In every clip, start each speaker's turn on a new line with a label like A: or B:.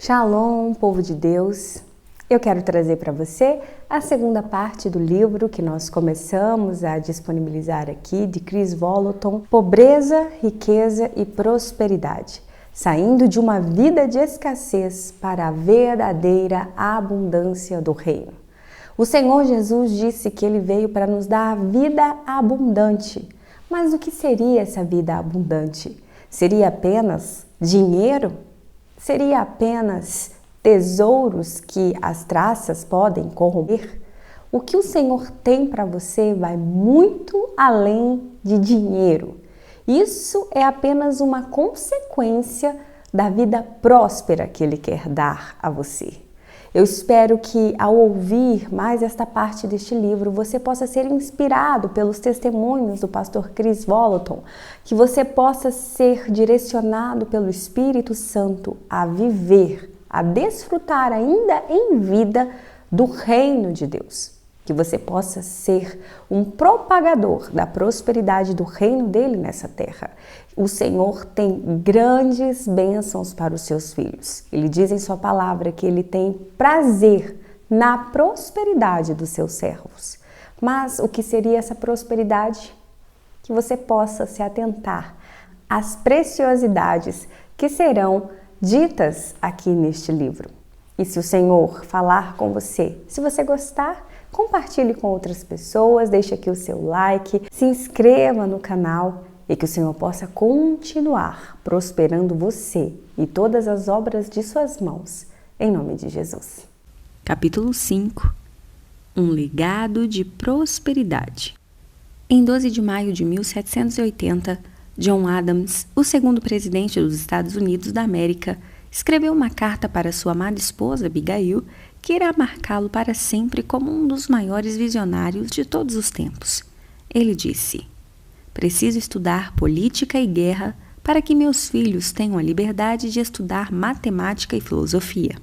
A: Shalom, povo de Deus! Eu quero trazer para você a segunda parte do livro que nós começamos a disponibilizar aqui, de Chris Vallotton, Pobreza, Riqueza e Prosperidade, saindo de uma vida de escassez para a verdadeira abundância do reino. O Senhor Jesus disse que Ele veio para nos dar a vida abundante. Mas o que seria essa vida abundante? Seria apenas dinheiro? Seria apenas tesouros que as traças podem corromper? O que o Senhor tem para você vai muito além de dinheiro. Isso é apenas uma consequência da vida próspera que Ele quer dar a você. Eu espero que ao ouvir mais esta parte deste livro, você possa ser inspirado pelos testemunhos do pastor Chris Vallotton, que você possa ser direcionado pelo Espírito Santo a viver, a desfrutar ainda em vida do reino de Deus. Que você possa ser um propagador da prosperidade do reino dele nessa terra. O Senhor tem grandes bênçãos para os seus filhos. Ele diz em sua palavra que ele tem prazer na prosperidade dos seus servos. Mas o que seria essa prosperidade? Que você possa se atentar às preciosidades que serão ditas aqui neste livro. E se o Senhor falar com você, se você gostar, compartilhe com outras pessoas, deixe aqui o seu like, se inscreva no canal e que o Senhor possa continuar prosperando você e todas as obras de suas mãos, em nome de Jesus.
B: Capítulo 5. Um legado de prosperidade. Em 12 de maio de 1780, John Adams, o segundo presidente dos Estados Unidos da América, escreveu uma carta para sua amada esposa, Abigail, que irá marcá-lo para sempre como um dos maiores visionários de todos os tempos. Ele disse: "Preciso estudar política e guerra para que meus filhos tenham a liberdade de estudar matemática e filosofia.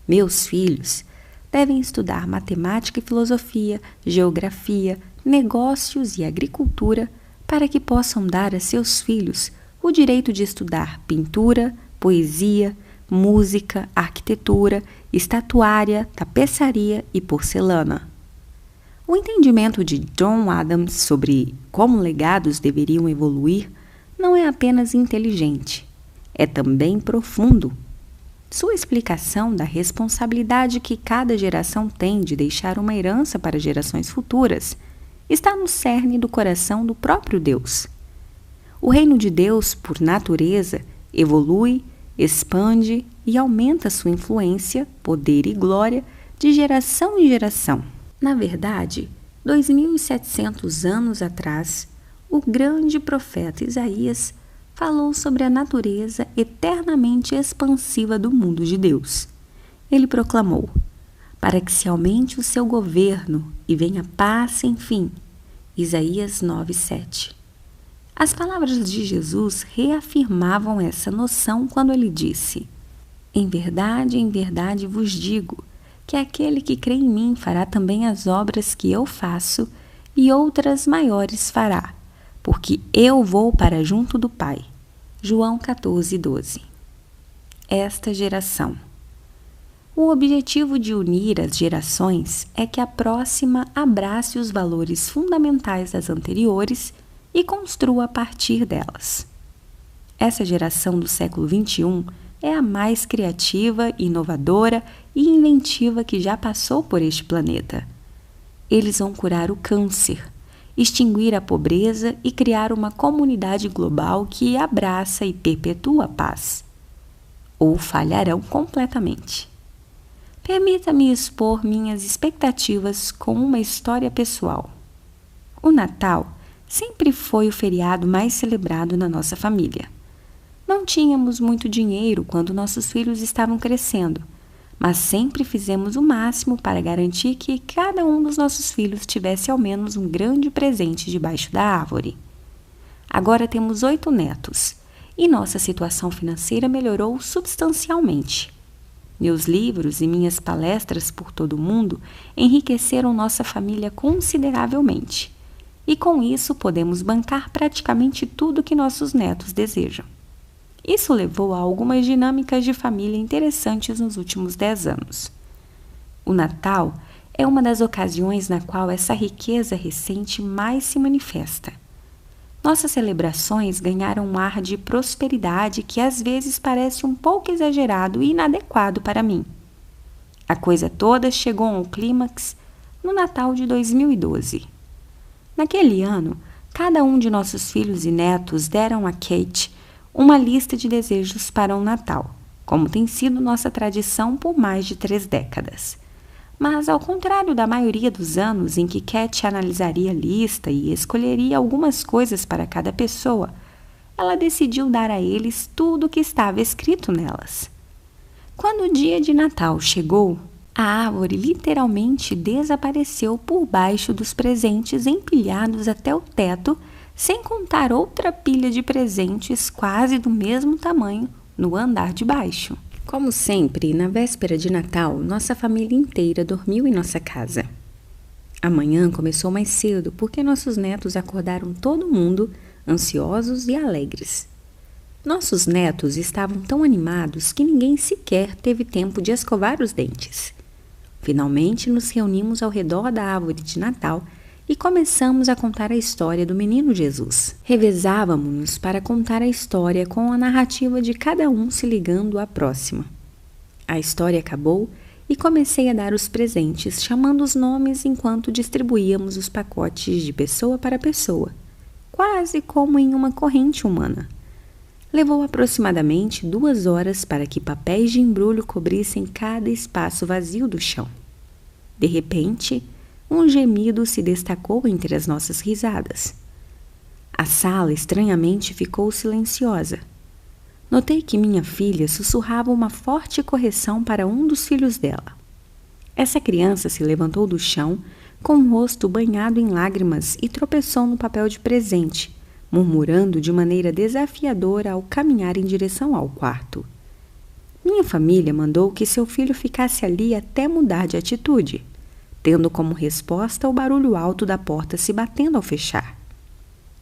B: Meus filhos devem estudar matemática e filosofia, geografia, negócios e agricultura para que possam dar a seus filhos o direito de estudar pintura, poesia, música, arquitetura, estatuária, tapeçaria e porcelana." O entendimento de John Adams sobre como legados deveriam evoluir não é apenas inteligente, é também profundo. Sua explicação da responsabilidade que cada geração tem de deixar uma herança para gerações futuras está no cerne do coração do próprio Deus. O reino de Deus, por natureza, evolui, expande e aumenta sua influência, poder e glória de geração em geração. Na verdade, 2.700 anos atrás, o grande profeta Isaías falou sobre a natureza eternamente expansiva do mundo de Deus. Ele proclamou: "Para que se aumente o seu governo e venha paz sem fim." Isaías 9:7. As palavras de Jesus reafirmavam essa noção quando ele disse: em verdade vos digo, que aquele que crê em mim fará também as obras que eu faço, e outras maiores fará, porque eu vou para junto do Pai." João 14:12. Esta geração. O objetivo de unir as gerações é que a próxima abrace os valores fundamentais das anteriores e construa a partir delas. Essa geração do século XXI é a mais criativa, inovadora e inventiva que já passou por este planeta. Eles vão curar o câncer, extinguir a pobreza e criar uma comunidade global que abraça e perpetua a paz. Ou falharão completamente. Permita-me expor minhas expectativas com uma história pessoal. O Natal sempre foi o feriado mais celebrado na nossa família. Não tínhamos muito dinheiro quando nossos filhos estavam crescendo, mas sempre fizemos o máximo para garantir que cada um dos nossos filhos tivesse ao menos um grande presente debaixo da árvore. Agora temos 8 netos e nossa situação financeira melhorou substancialmente. Meus livros e minhas palestras por todo o mundo enriqueceram nossa família consideravelmente. E com isso podemos bancar praticamente tudo que nossos netos desejam. Isso levou a algumas dinâmicas de família interessantes nos últimos 10 anos. O Natal é uma das ocasiões na qual essa riqueza recente mais se manifesta. Nossas celebrações ganharam um ar de prosperidade que às vezes parece um pouco exagerado e inadequado para mim. A coisa toda chegou ao clímax no Natal de 2012. Naquele ano, cada um de nossos filhos e netos deram a Kate uma lista de desejos para um Natal, como tem sido nossa tradição por mais de 3 décadas. Mas, ao contrário da maioria dos anos em que Kate analisaria a lista e escolheria algumas coisas para cada pessoa, ela decidiu dar a eles tudo o que estava escrito nelas. Quando o dia de Natal chegou, a árvore literalmente desapareceu por baixo dos presentes empilhados até o teto, sem contar outra pilha de presentes quase do mesmo tamanho no andar de baixo. Como sempre, na véspera de Natal, nossa família inteira dormiu em nossa casa. A manhã começou mais cedo porque nossos netos acordaram todo mundo, ansiosos e alegres. Nossos netos estavam tão animados que ninguém sequer teve tempo de escovar os dentes. Finalmente nos reunimos ao redor da árvore de Natal e começamos a contar a história do menino Jesus. Revezávamos-nos para contar a história com a narrativa de cada um se ligando à próxima. A história acabou e comecei a dar os presentes, chamando os nomes enquanto distribuíamos os pacotes de pessoa para pessoa, quase como em uma corrente humana. Levou aproximadamente 2 horas para que papéis de embrulho cobrissem cada espaço vazio do chão. De repente, um gemido se destacou entre as nossas risadas. A sala estranhamente ficou silenciosa. Notei que minha filha sussurrava uma forte correção para um dos filhos dela. Essa criança se levantou do chão, com o rosto banhado em lágrimas e tropeçou no papel de presente, murmurando de maneira desafiadora ao caminhar em direção ao quarto. Minha família mandou que seu filho ficasse ali até mudar de atitude, tendo como resposta o barulho alto da porta se batendo ao fechar.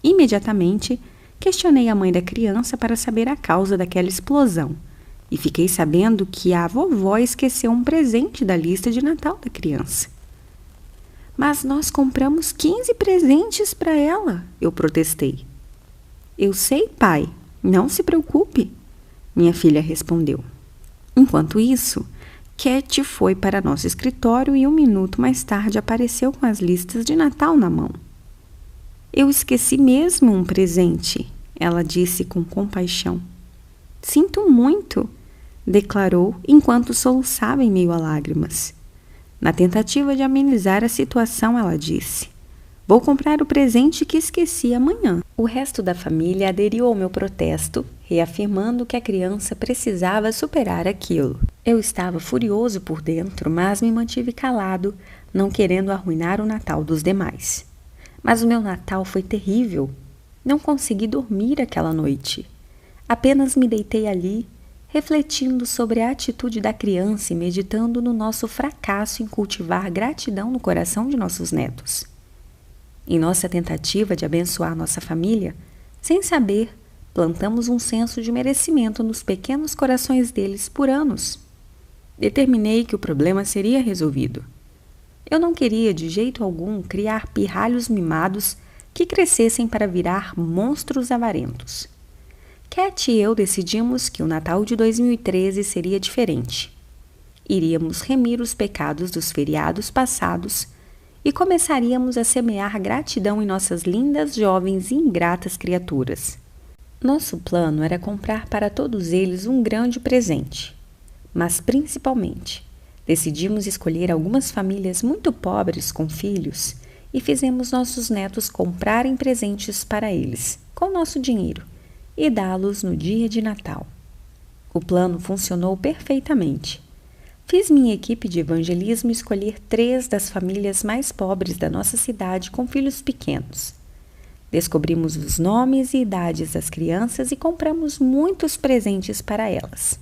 B: Imediatamente, questionei a mãe da criança para saber a causa daquela explosão e fiquei sabendo que a vovó esqueceu um presente da lista de Natal da criança. Mas nós compramos 15 presentes para ela, eu protestei. Eu sei, pai, não se preocupe, minha filha respondeu. Enquanto isso, Cat foi para nosso escritório e 1 minuto mais tarde apareceu com as listas de Natal na mão. Eu esqueci mesmo um presente, ela disse com compaixão. Sinto muito, declarou enquanto soluçava em meio a lágrimas. Na tentativa de amenizar a situação, ela disse: vou comprar o presente que esqueci amanhã. O resto da família aderiu ao meu protesto, reafirmando que a criança precisava superar aquilo. Eu estava furioso por dentro, mas me mantive calado, não querendo arruinar o Natal dos demais. Mas o meu Natal foi terrível. Não consegui dormir aquela noite. Apenas me deitei ali, refletindo sobre a atitude da criança e meditando no nosso fracasso em cultivar gratidão no coração de nossos netos. Em nossa tentativa de abençoar nossa família, sem saber, plantamos um senso de merecimento nos pequenos corações deles por anos. Determinei que o problema seria resolvido. Eu não queria de jeito algum criar pirralhos mimados que crescessem para virar monstros avarentos. Cat e eu decidimos que o Natal de 2013 seria diferente. Iríamos remir os pecados dos feriados passados e começaríamos a semear gratidão em nossas lindas, jovens e ingratas criaturas. Nosso plano era comprar para todos eles um grande presente, mas principalmente decidimos escolher algumas famílias muito pobres com filhos e fizemos nossos netos comprarem presentes para eles, com nosso dinheiro, e dá-los no dia de Natal. O plano funcionou perfeitamente. Fiz minha equipe de evangelismo escolher 3 das famílias mais pobres da nossa cidade com filhos pequenos. Descobrimos os nomes e idades das crianças e compramos muitos presentes para elas.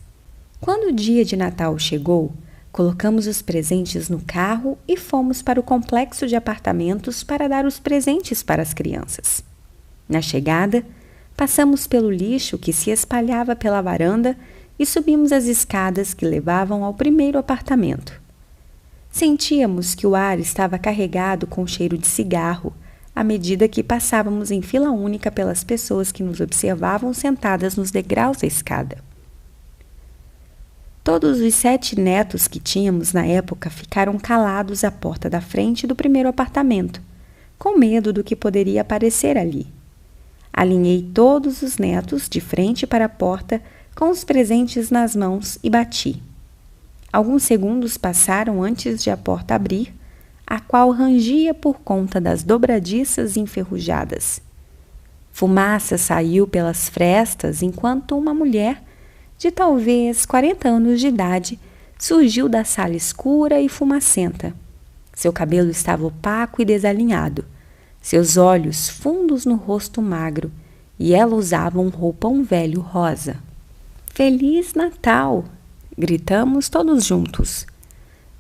B: Quando o dia de Natal chegou, colocamos os presentes no carro e fomos para o complexo de apartamentos para dar os presentes para as crianças. Na chegada, Passamos pelo lixo que se espalhava pela varanda e subimos as escadas que levavam ao primeiro apartamento. Sentíamos que o ar estava carregado com cheiro de cigarro à medida que passávamos em fila única pelas pessoas que nos observavam sentadas nos degraus da escada. Todos os 7 netos que tínhamos na época ficaram calados à porta da frente do primeiro apartamento, com medo do que poderia aparecer ali. Alinhei todos os netos de frente para a porta com os presentes nas mãos e bati. Alguns segundos passaram antes de a porta abrir, a qual rangia por conta das dobradiças enferrujadas. Fumaça saiu pelas frestas enquanto uma mulher, de talvez 40 anos de idade, surgiu da sala escura e fumacenta. Seu cabelo estava opaco e desalinhado, seus olhos fundos no rosto magro, e ela usava um roupão velho rosa. Feliz Natal! Gritamos todos juntos.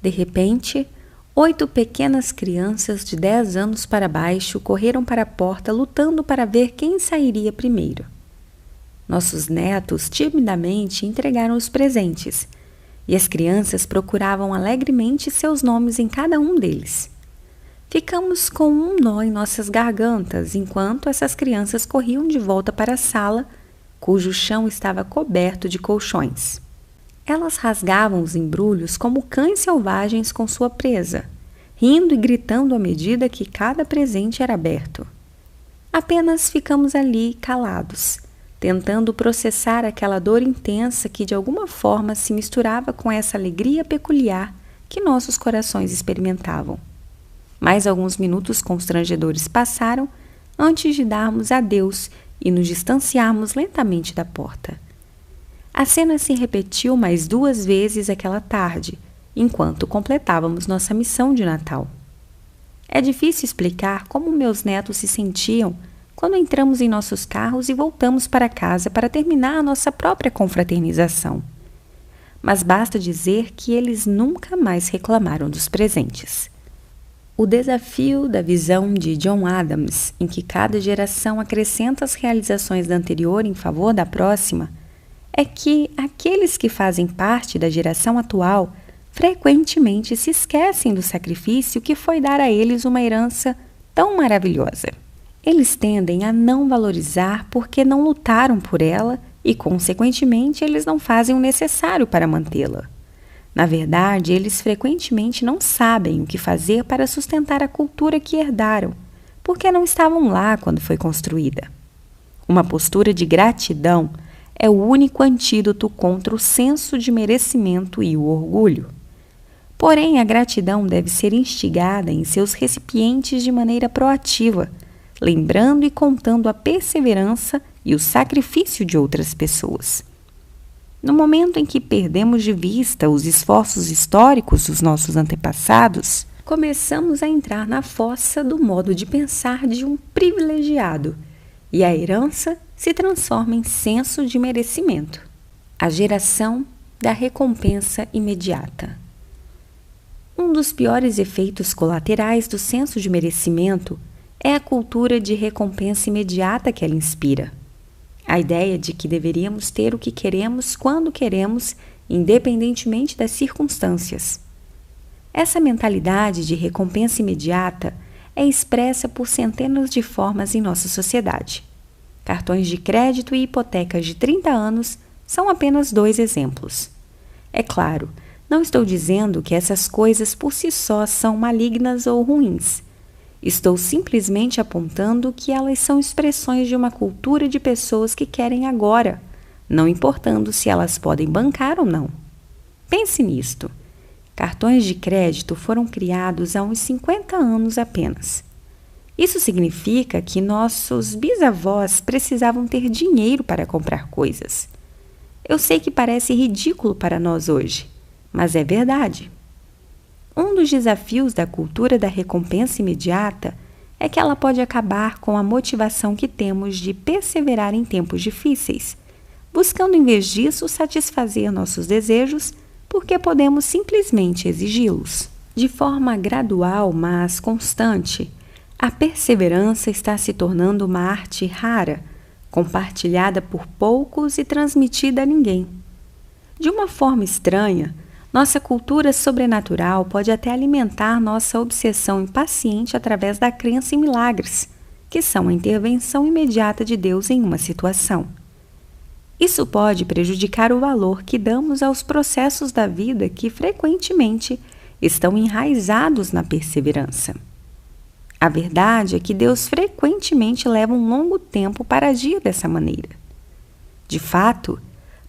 B: De repente, 8 pequenas crianças de 10 anos para baixo correram para a porta lutando para ver quem sairia primeiro. Nossos netos timidamente entregaram os presentes, e as crianças procuravam alegremente seus nomes em cada um deles. Ficamos com um nó em nossas gargantas enquanto essas crianças corriam de volta para a sala, cujo chão estava coberto de colchões. Elas rasgavam os embrulhos como cães selvagens com sua presa, rindo e gritando à medida que cada presente era aberto. Apenas ficamos ali calados, tentando processar aquela dor intensa que de alguma forma se misturava com essa alegria peculiar que nossos corações experimentavam. Mais alguns minutos constrangedores passaram antes de darmos adeus e nos distanciarmos lentamente da porta. A cena se repetiu mais 2 vezes aquela tarde, enquanto completávamos nossa missão de Natal. É difícil explicar como meus netos se sentiam quando entramos em nossos carros e voltamos para casa para terminar a nossa própria confraternização. Mas basta dizer que eles nunca mais reclamaram dos presentes. O desafio da visão de John Adams, em que cada geração acrescenta as realizações da anterior em favor da próxima, é que aqueles que fazem parte da geração atual frequentemente se esquecem do sacrifício que foi dar a eles uma herança tão maravilhosa. Eles tendem a não valorizar porque não lutaram por ela e, consequentemente, eles não fazem o necessário para mantê-la. Na verdade, eles frequentemente não sabem o que fazer para sustentar a cultura que herdaram, porque não estavam lá quando foi construída. Uma postura de gratidão é o único antídoto contra o senso de merecimento e o orgulho. Porém, a gratidão deve ser instigada em seus recipientes de maneira proativa, lembrando e contando a perseverança e o sacrifício de outras pessoas. No momento em que perdemos de vista os esforços históricos dos nossos antepassados, começamos a entrar na fossa do modo de pensar de um privilegiado, e a herança se transforma em senso de merecimento. A geração da recompensa imediata. Um dos piores efeitos colaterais do senso de merecimento é a cultura de recompensa imediata que ela inspira. A ideia de que deveríamos ter o que queremos quando queremos, independentemente das circunstâncias. Essa mentalidade de recompensa imediata é expressa por centenas de formas em nossa sociedade. Cartões de crédito e hipotecas de 30 anos são apenas 2 exemplos. É claro, não estou dizendo que essas coisas por si só são malignas ou ruins. Estou simplesmente apontando que elas são expressões de uma cultura de pessoas que querem agora, não importando se elas podem bancar ou não. Pense nisto. Cartões de crédito foram criados há uns 50 anos apenas. Isso significa que nossos bisavós precisavam ter dinheiro para comprar coisas. Eu sei que parece ridículo para nós hoje, mas é verdade. Um dos desafios da cultura da recompensa imediata é que ela pode acabar com a motivação que temos de perseverar em tempos difíceis, buscando em vez disso satisfazer nossos desejos porque podemos simplesmente exigi-los. De forma gradual, mas constante, a perseverança está se tornando uma arte rara, compartilhada por poucos e transmitida a ninguém. De uma forma estranha, nossa cultura sobrenatural pode até alimentar nossa obsessão impaciente através da crença em milagres, que são a intervenção imediata de Deus em uma situação. Isso pode prejudicar o valor que damos aos processos da vida que frequentemente estão enraizados na perseverança. A verdade é que Deus frequentemente leva um longo tempo para agir dessa maneira. De fato,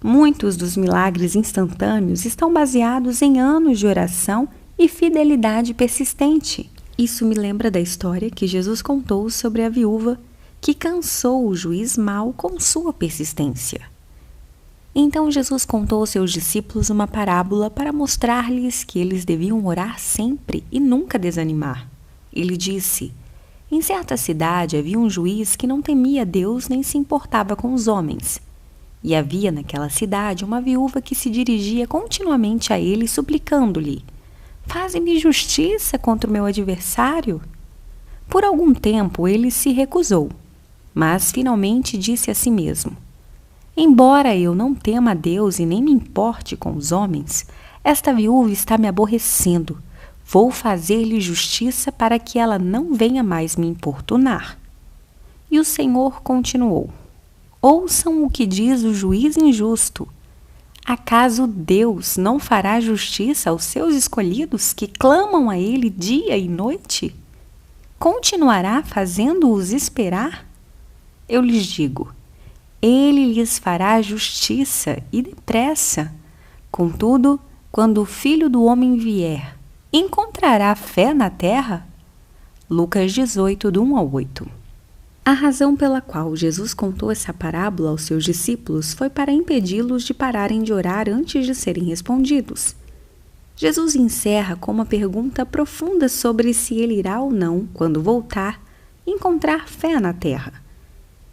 B: muitos dos milagres instantâneos estão baseados em anos de oração e fidelidade persistente. Isso me lembra da história que Jesus contou sobre a viúva que cansou o juiz mau com sua persistência. Então Jesus contou aos seus discípulos uma parábola para mostrar-lhes que eles deviam orar sempre e nunca desanimar. Ele disse: em certa cidade havia um juiz que não temia Deus nem se importava com os homens. E havia naquela cidade uma viúva que se dirigia continuamente a ele suplicando-lhe: faze-me justiça contra o meu adversário. Por algum tempo ele se recusou, mas finalmente disse a si mesmo: embora eu não tema a Deus e nem me importe com os homens, esta viúva está me aborrecendo. Vou fazer-lhe justiça para que ela não venha mais me importunar. E o Senhor continuou: ouçam o que diz o juiz injusto. Acaso Deus não fará justiça aos seus escolhidos que clamam a Ele dia e noite? Continuará fazendo-os esperar? Eu lhes digo: Ele lhes fará justiça e depressa. Contudo, quando o Filho do Homem vier, encontrará fé na terra? Lucas 18, do 1 ao 8. A razão pela qual Jesus contou essa parábola aos seus discípulos foi para impedi-los de pararem de orar antes de serem respondidos. Jesus encerra com uma pergunta profunda sobre se ele irá ou não, quando voltar, encontrar fé na terra.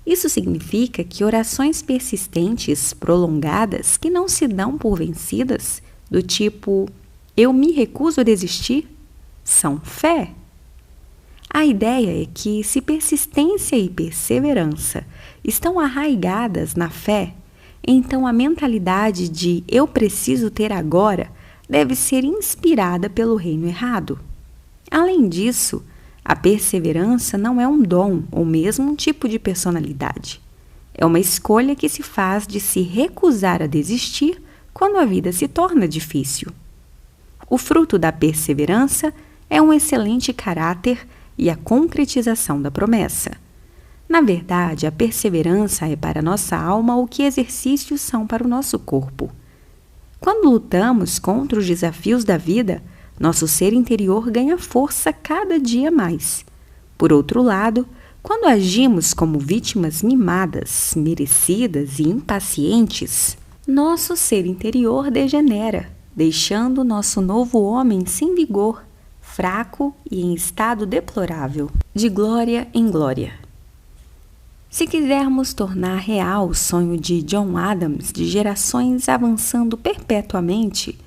B: Isso significa que orações persistentes, prolongadas, que não se dão por vencidas, do tipo "eu me recuso a desistir", são fé. A ideia é que, se persistência e perseverança estão arraigadas na fé, então a mentalidade de "eu preciso ter agora" deve ser inspirada pelo reino errado. Além disso, a perseverança não é um dom ou mesmo um tipo de personalidade. É uma escolha que se faz de se recusar a desistir quando a vida se torna difícil. O fruto da perseverança é um excelente caráter e a concretização da promessa. Na verdade, a perseverança é para nossa alma o que exercícios são para o nosso corpo. Quando lutamos contra os desafios da vida, nosso ser interior ganha força cada dia mais. Por outro lado, quando agimos como vítimas mimadas, merecidas e impacientes, nosso ser interior degenera, deixando nosso novo homem sem vigor, fraco e em estado deplorável, de glória em glória. Se quisermos tornar real o sonho de John Adams de gerações avançando perpetuamente,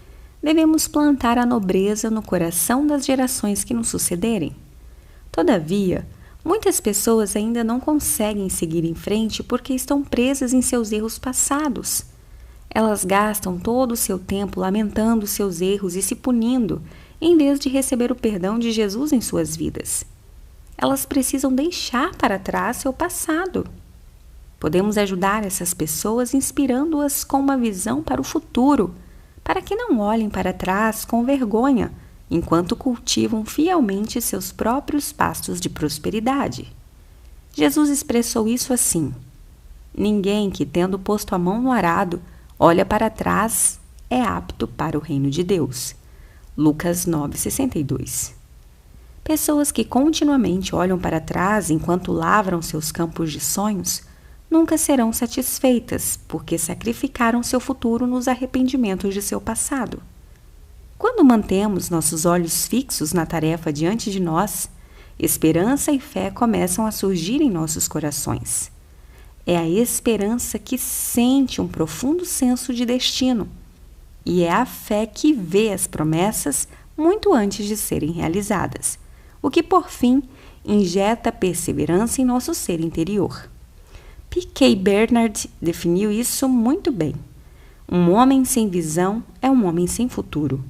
B: devemos plantar a nobreza no coração das gerações que nos sucederem. Todavia, muitas pessoas ainda não conseguem seguir em frente porque estão presas em seus erros passados. Elas gastam todo o seu tempo lamentando seus erros e se punindo, em vez de receber o perdão de Jesus em suas vidas. Elas precisam deixar para trás seu passado. Podemos ajudar essas pessoas inspirando-as com uma visão para o futuro, para que não olhem para trás com vergonha, enquanto cultivam fielmente seus próprios pastos de prosperidade. Jesus expressou isso assim: ninguém que, tendo posto a mão no arado, olha para trás, é apto para o reino de Deus. Lucas 9:62. Pessoas que continuamente olham para trás enquanto lavram seus campos de sonhos nunca serão satisfeitas, porque sacrificaram seu futuro nos arrependimentos de seu passado. Quando mantemos nossos olhos fixos na tarefa diante de nós, esperança e fé começam a surgir em nossos corações. É a esperança que sente um profundo senso de destino, e é a fé que vê as promessas muito antes de serem realizadas, o que, por fim, injeta perseverança em nosso ser interior. P.K. Bernard definiu isso muito bem. Um homem sem visão é um homem sem futuro.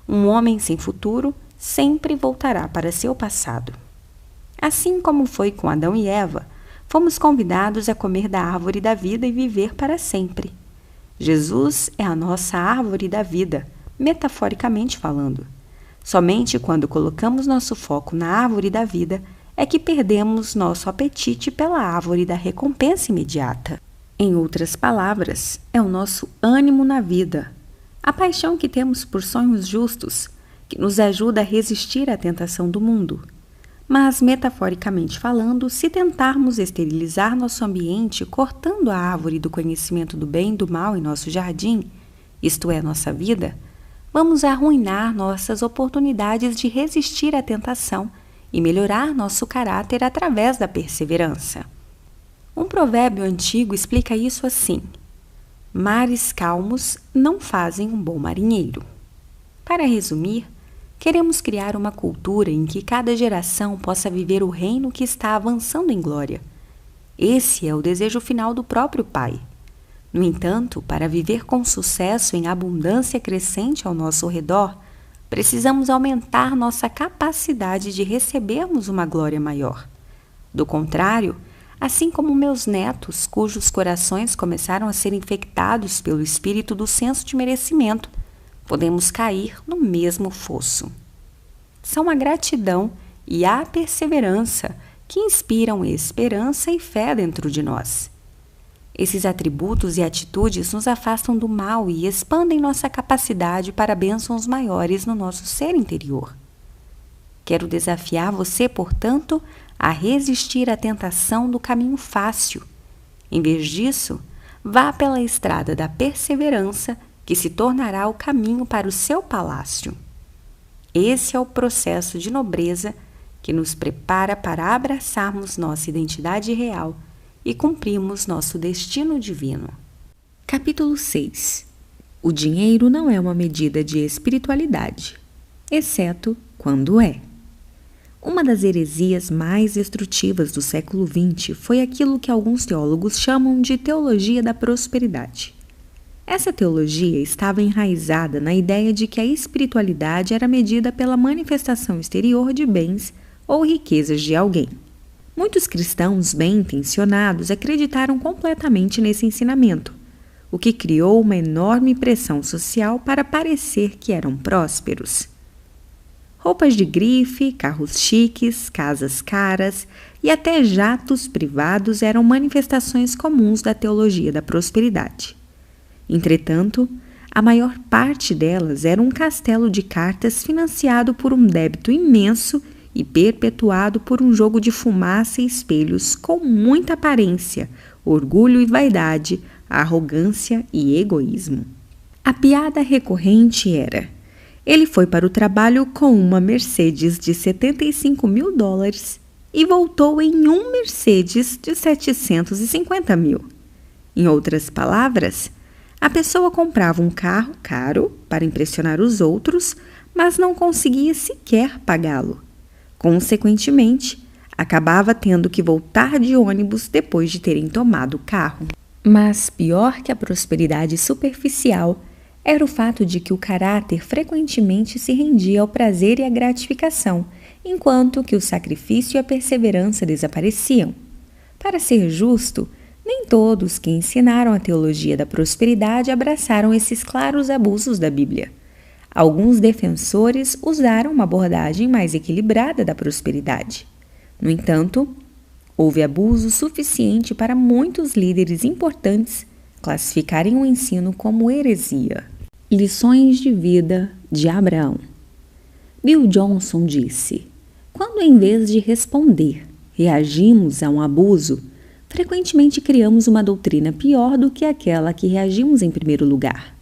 B: Um homem sem futuro sempre voltará para seu passado. Assim como foi com Adão e Eva, fomos convidados a comer da árvore da vida e viver para sempre. Jesus é a nossa árvore da vida, metaforicamente falando. Somente quando colocamos nosso foco na árvore da vida é que perdemos nosso apetite pela árvore da recompensa imediata. Em outras palavras, é o nosso ânimo na vida, a paixão que temos por sonhos justos, que nos ajuda a resistir à tentação do mundo. Mas, metaforicamente falando, se tentarmos esterilizar nosso ambiente cortando a árvore do conhecimento do bem e do mal em nosso jardim, isto é, nossa vida, vamos arruinar nossas oportunidades de resistir à tentação e melhorar nosso caráter através da perseverança. Um provérbio antigo explica isso assim: mares calmos não fazem um bom marinheiro. Para resumir, queremos criar uma cultura em que cada geração possa viver o reino que está avançando em glória. Esse é o desejo final do próprio Pai. No entanto, para viver com sucesso em abundância crescente ao nosso redor, precisamos aumentar nossa capacidade de recebermos uma glória maior. Do contrário, assim como meus netos, cujos corações começaram a ser infectados pelo espírito do senso de merecimento, podemos cair no mesmo fosso. São a gratidão e a perseverança que inspiram esperança e fé dentro de nós. Esses atributos e atitudes nos afastam do mal e expandem nossa capacidade para bênçãos maiores no nosso ser interior. Quero desafiar você, portanto, a resistir à tentação do caminho fácil. Em vez disso, vá pela estrada da perseverança, que se tornará o caminho para o seu palácio. Esse é o processo de nobreza que nos prepara para abraçarmos nossa identidade real e cumprirmos nosso destino divino.
C: Capítulo 6. O dinheiro não é uma medida de espiritualidade, exceto quando é. Uma das heresias mais destrutivas do século XX foi aquilo que alguns teólogos chamam de teologia da prosperidade. Essa teologia estava enraizada na ideia de que a espiritualidade era medida pela manifestação exterior de bens ou riquezas de alguém. Muitos cristãos bem-intencionados acreditaram completamente nesse ensinamento, o que criou uma enorme pressão social para parecer que eram prósperos. Roupas de grife, carros chiques, casas caras e até jatos privados eram manifestações comuns da teologia da prosperidade. Entretanto, a maior parte delas era um castelo de cartas financiado por um débito imenso e perpetuado por um jogo de fumaça e espelhos com muita aparência, orgulho e vaidade, arrogância e egoísmo. A piada recorrente era: ele foi para o trabalho com uma Mercedes de $75 mil e voltou em um Mercedes de $750 mil. Em outras palavras, a pessoa comprava um carro caro para impressionar os outros, mas não conseguia sequer pagá-lo. Consequentemente, acabava tendo que voltar de ônibus depois de terem tomado o carro. Mas pior que a prosperidade superficial era o fato de que o caráter frequentemente se rendia ao prazer e à gratificação, enquanto que o sacrifício e a perseverança desapareciam. Para ser justo, nem todos que ensinaram a teologia da prosperidade abraçaram esses claros abusos da Bíblia. Alguns defensores usaram uma abordagem mais equilibrada da prosperidade. No entanto, houve abuso suficiente para muitos líderes importantes classificarem o ensino como heresia. Lições de vida de Abraão. Bill Johnson disse: quando em vez de responder, reagimos a um abuso, frequentemente criamos uma doutrina pior do que aquela a que reagimos em primeiro lugar.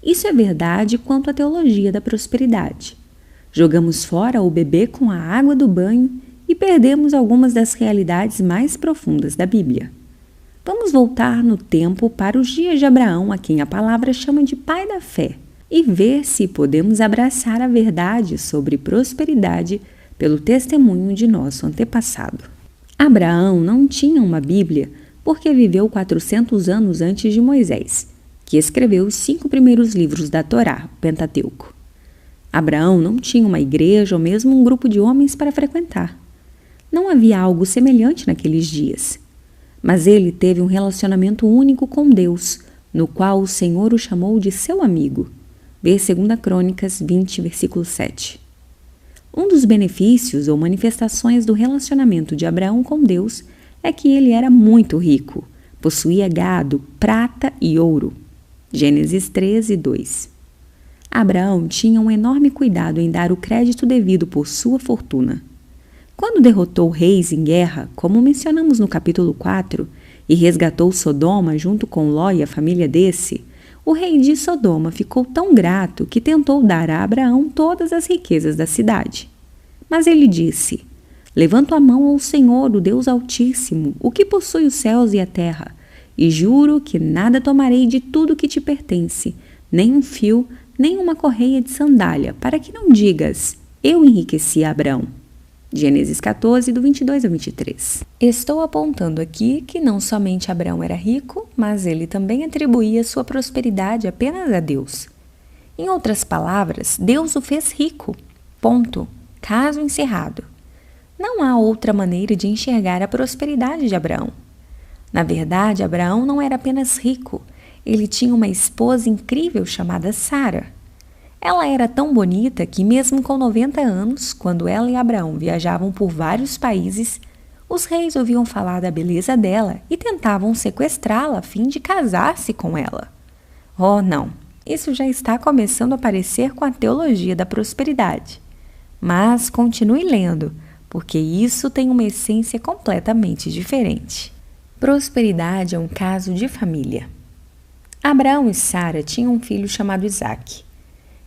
C: Isso é verdade quanto à teologia da prosperidade. Jogamos fora o bebê com a água do banho e perdemos algumas das realidades mais profundas da Bíblia. Vamos voltar no tempo para os dias de Abraão, a quem a palavra chama de pai da fé, e ver se podemos abraçar a verdade sobre prosperidade pelo testemunho de nosso antepassado. Abraão não tinha uma Bíblia porque viveu 400 anos antes de Moisés, que escreveu os 5 primeiros livros da Torá, o Pentateuco. Abraão não tinha uma igreja ou mesmo um grupo de homens para frequentar. Não havia algo semelhante naqueles dias. Mas ele teve um relacionamento único com Deus, no qual o Senhor o chamou de seu amigo. Vê 2 Crônicas 20, versículo 7. Um dos benefícios ou manifestações do relacionamento de Abraão com Deus é que ele era muito rico, possuía gado, prata e ouro. Gênesis 13, 2. Abraão tinha um enorme cuidado em dar o crédito devido por sua fortuna. Quando derrotou reis em guerra, como mencionamos no capítulo 4, e resgatou Sodoma junto com Ló e a família desse, o rei de Sodoma ficou tão grato que tentou dar a Abraão todas as riquezas da cidade. Mas ele disse: levanto a mão ao Senhor, o Deus Altíssimo, o que possui os céus e a terra, e juro que nada tomarei de tudo que te pertence, nem um fio, nem uma correia de sandália, para que não digas: eu enriqueci a Abraão. Gênesis 14, do 22 ao 23. Estou apontando aqui que não somente Abraão era rico, mas ele também atribuía sua prosperidade apenas a Deus. Em outras palavras, Deus o fez rico. Ponto. Caso encerrado. Não há outra maneira de enxergar a prosperidade de Abraão. Na verdade, Abraão não era apenas rico, ele tinha uma esposa incrível chamada Sara. Ela era tão bonita que, mesmo com 90 anos, quando ela e Abraão viajavam por vários países, os reis ouviam falar da beleza dela e tentavam sequestrá-la a fim de casar-se com ela. Oh, não! Isso já está começando a parecer com a teologia da prosperidade. Mas continue lendo, porque isso tem uma essência completamente diferente. Prosperidade é um caso de família. Abraão e Sara tinham um filho chamado Isaque.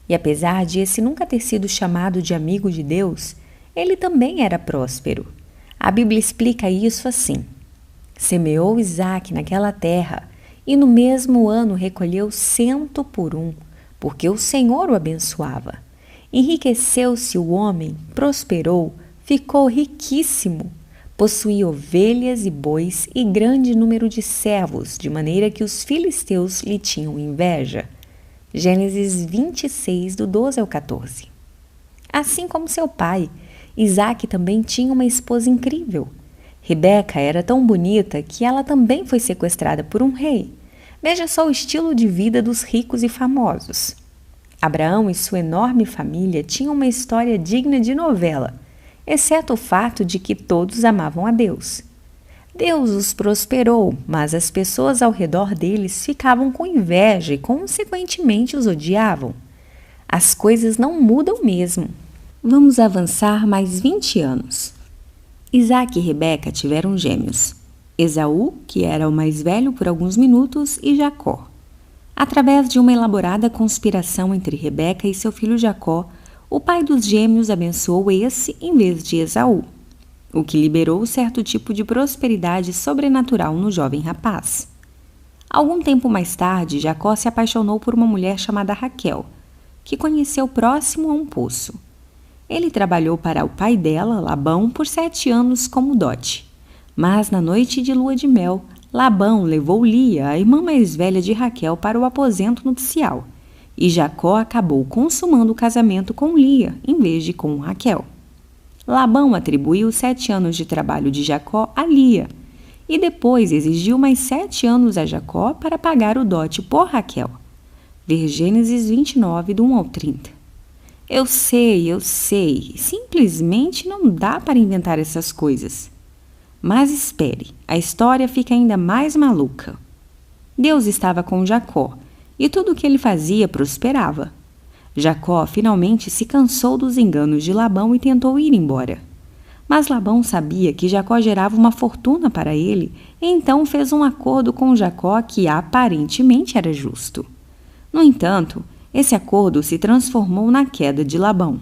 C: E apesar de esse nunca ter sido chamado de amigo de Deus, ele também era próspero. A Bíblia explica isso assim: semeou Isaque naquela terra, e no mesmo ano recolheu 100 por 1, porque o Senhor o abençoava. Enriqueceu-se o homem, prosperou, ficou riquíssimo. Possuía ovelhas e bois e grande número de servos, de maneira que os filisteus lhe tinham inveja. Gênesis 26, do 12 ao 14. Assim como seu pai, Isaque também tinha uma esposa incrível. Rebeca era tão bonita que ela também foi sequestrada por um rei. Veja só o estilo de vida dos ricos e famosos. Abraão e sua enorme família tinham uma história digna de novela, exceto o fato de que todos amavam a Deus. Deus os prosperou, mas as pessoas ao redor deles ficavam com inveja e, consequentemente, os odiavam. As coisas não mudam mesmo. Vamos avançar mais 20 anos. Isaque e Rebeca tiveram gêmeos. Esaú, que era o mais velho por alguns minutos, e Jacó. Através de uma elaborada conspiração entre Rebeca e seu filho Jacó, o pai dos gêmeos abençoou esse em vez de Esaú, o que liberou certo tipo de prosperidade sobrenatural no jovem rapaz. Algum tempo mais tarde, Jacó se apaixonou por uma mulher chamada Raquel, que conheceu próximo a um poço. Ele trabalhou para o pai dela, Labão, por 7 anos como dote. Mas na noite de lua de mel, Labão levou Lia, a irmã mais velha de Raquel, para o aposento nupcial, e Jacó acabou consumando o casamento com Lia, em vez de com Raquel. Labão atribuiu 7 anos de trabalho de Jacó a Lia, e depois exigiu mais 7 anos a Jacó para pagar o dote por Raquel. Ver Gênesis 29, do 1 ao 30. Eu sei, simplesmente não dá para inventar essas coisas. Mas espere, a história fica ainda mais maluca. Deus estava com Jacó, e tudo o que ele fazia prosperava. Jacó finalmente se cansou dos enganos de Labão e tentou ir embora. Mas Labão sabia que Jacó gerava uma fortuna para ele, e então fez um acordo com Jacó que aparentemente era justo. No entanto, esse acordo se transformou na queda de Labão.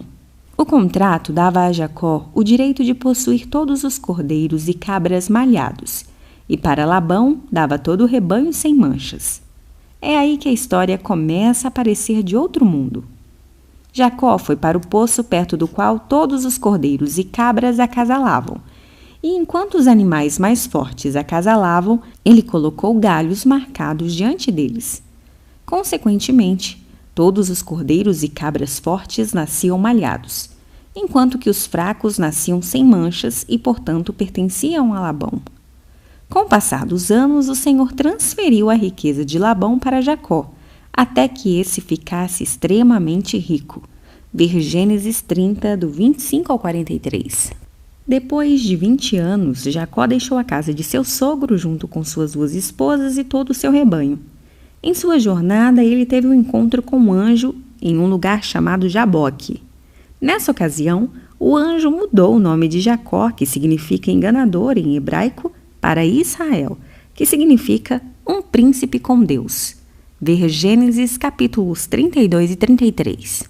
C: O contrato dava a Jacó o direito de possuir todos os cordeiros e cabras malhados, e para Labão dava todo o rebanho sem manchas. É aí que a história começa a parecer de outro mundo. Jacó foi para o poço perto do qual todos os cordeiros e cabras acasalavam, e enquanto os animais mais fortes acasalavam, ele colocou galhos marcados diante deles. Consequentemente, todos os cordeiros e cabras fortes nasciam malhados, enquanto que os fracos nasciam sem manchas e, portanto, pertenciam a Labão. Com o passar dos anos, o Senhor transferiu a riqueza de Labão para Jacó, até que esse ficasse extremamente rico. Ver Gênesis 30, do 25 ao 43. Depois de 20 anos, Jacó deixou a casa de seu sogro junto com suas 2 esposas e todo o seu rebanho. Em sua jornada, ele teve um encontro com um anjo em um lugar chamado Jaboque. Nessa ocasião, o anjo mudou o nome de Jacó, que significa enganador em hebraico, para Israel, que significa um príncipe com Deus. Ver Gênesis capítulos 32 e 33.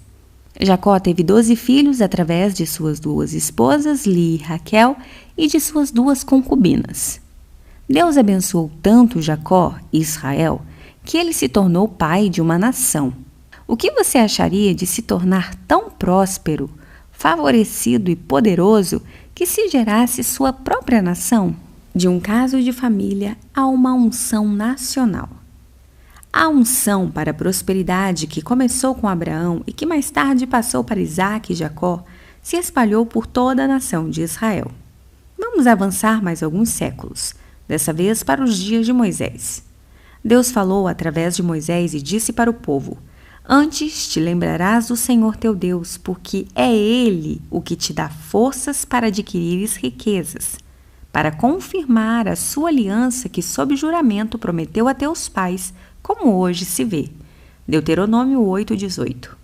C: Jacó teve 12 filhos através de suas 2 esposas, Lia e Raquel, e de suas 2 concubinas. Deus abençoou tanto Jacó e Israel que ele se tornou pai de uma nação. O que você acharia de se tornar tão próspero, favorecido e poderoso que se gerasse sua própria nação? De um caso de família a uma unção nacional. A unção para a prosperidade que começou com Abraão e que mais tarde passou para Isaque e Jacó se espalhou por toda a nação de Israel. Vamos avançar mais alguns séculos, dessa vez para os dias de Moisés. Deus falou através de Moisés e disse para o povo: Antes te lembrarás do Senhor teu Deus, porque é Ele o que te dá forças para adquirires riquezas, para confirmar a sua aliança que sob juramento prometeu a teus pais, como hoje se vê. Deuteronômio 8:18.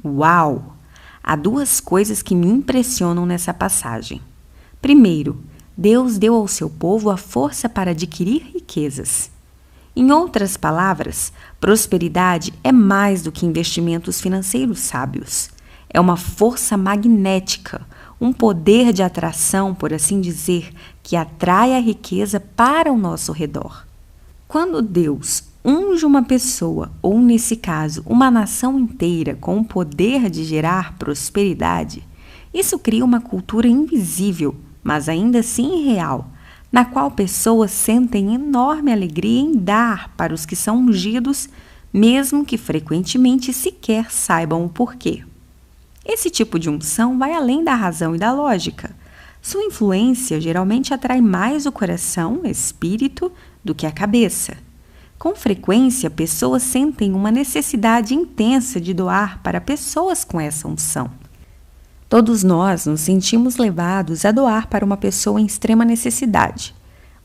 C: Uau! Há 2 coisas que me impressionam nessa passagem. Primeiro, Deus deu ao seu povo a força para adquirir riquezas. Em outras palavras, prosperidade é mais do que investimentos financeiros sábios. É uma força magnética, um poder de atração, por assim dizer, que atrai a riqueza para o nosso redor. Quando Deus unge uma pessoa, ou nesse caso, uma nação inteira, com o poder de gerar prosperidade, isso cria uma cultura invisível, mas ainda assim real, na qual pessoas sentem enorme alegria em dar para os que são ungidos, mesmo que frequentemente sequer saibam o porquê. Esse tipo de unção vai além da razão e da lógica. Sua influência geralmente atrai mais o coração, espírito, do que a cabeça. Com frequência, pessoas sentem uma necessidade intensa de doar para pessoas com essa unção. Todos nós nos sentimos levados a doar para uma pessoa em extrema necessidade,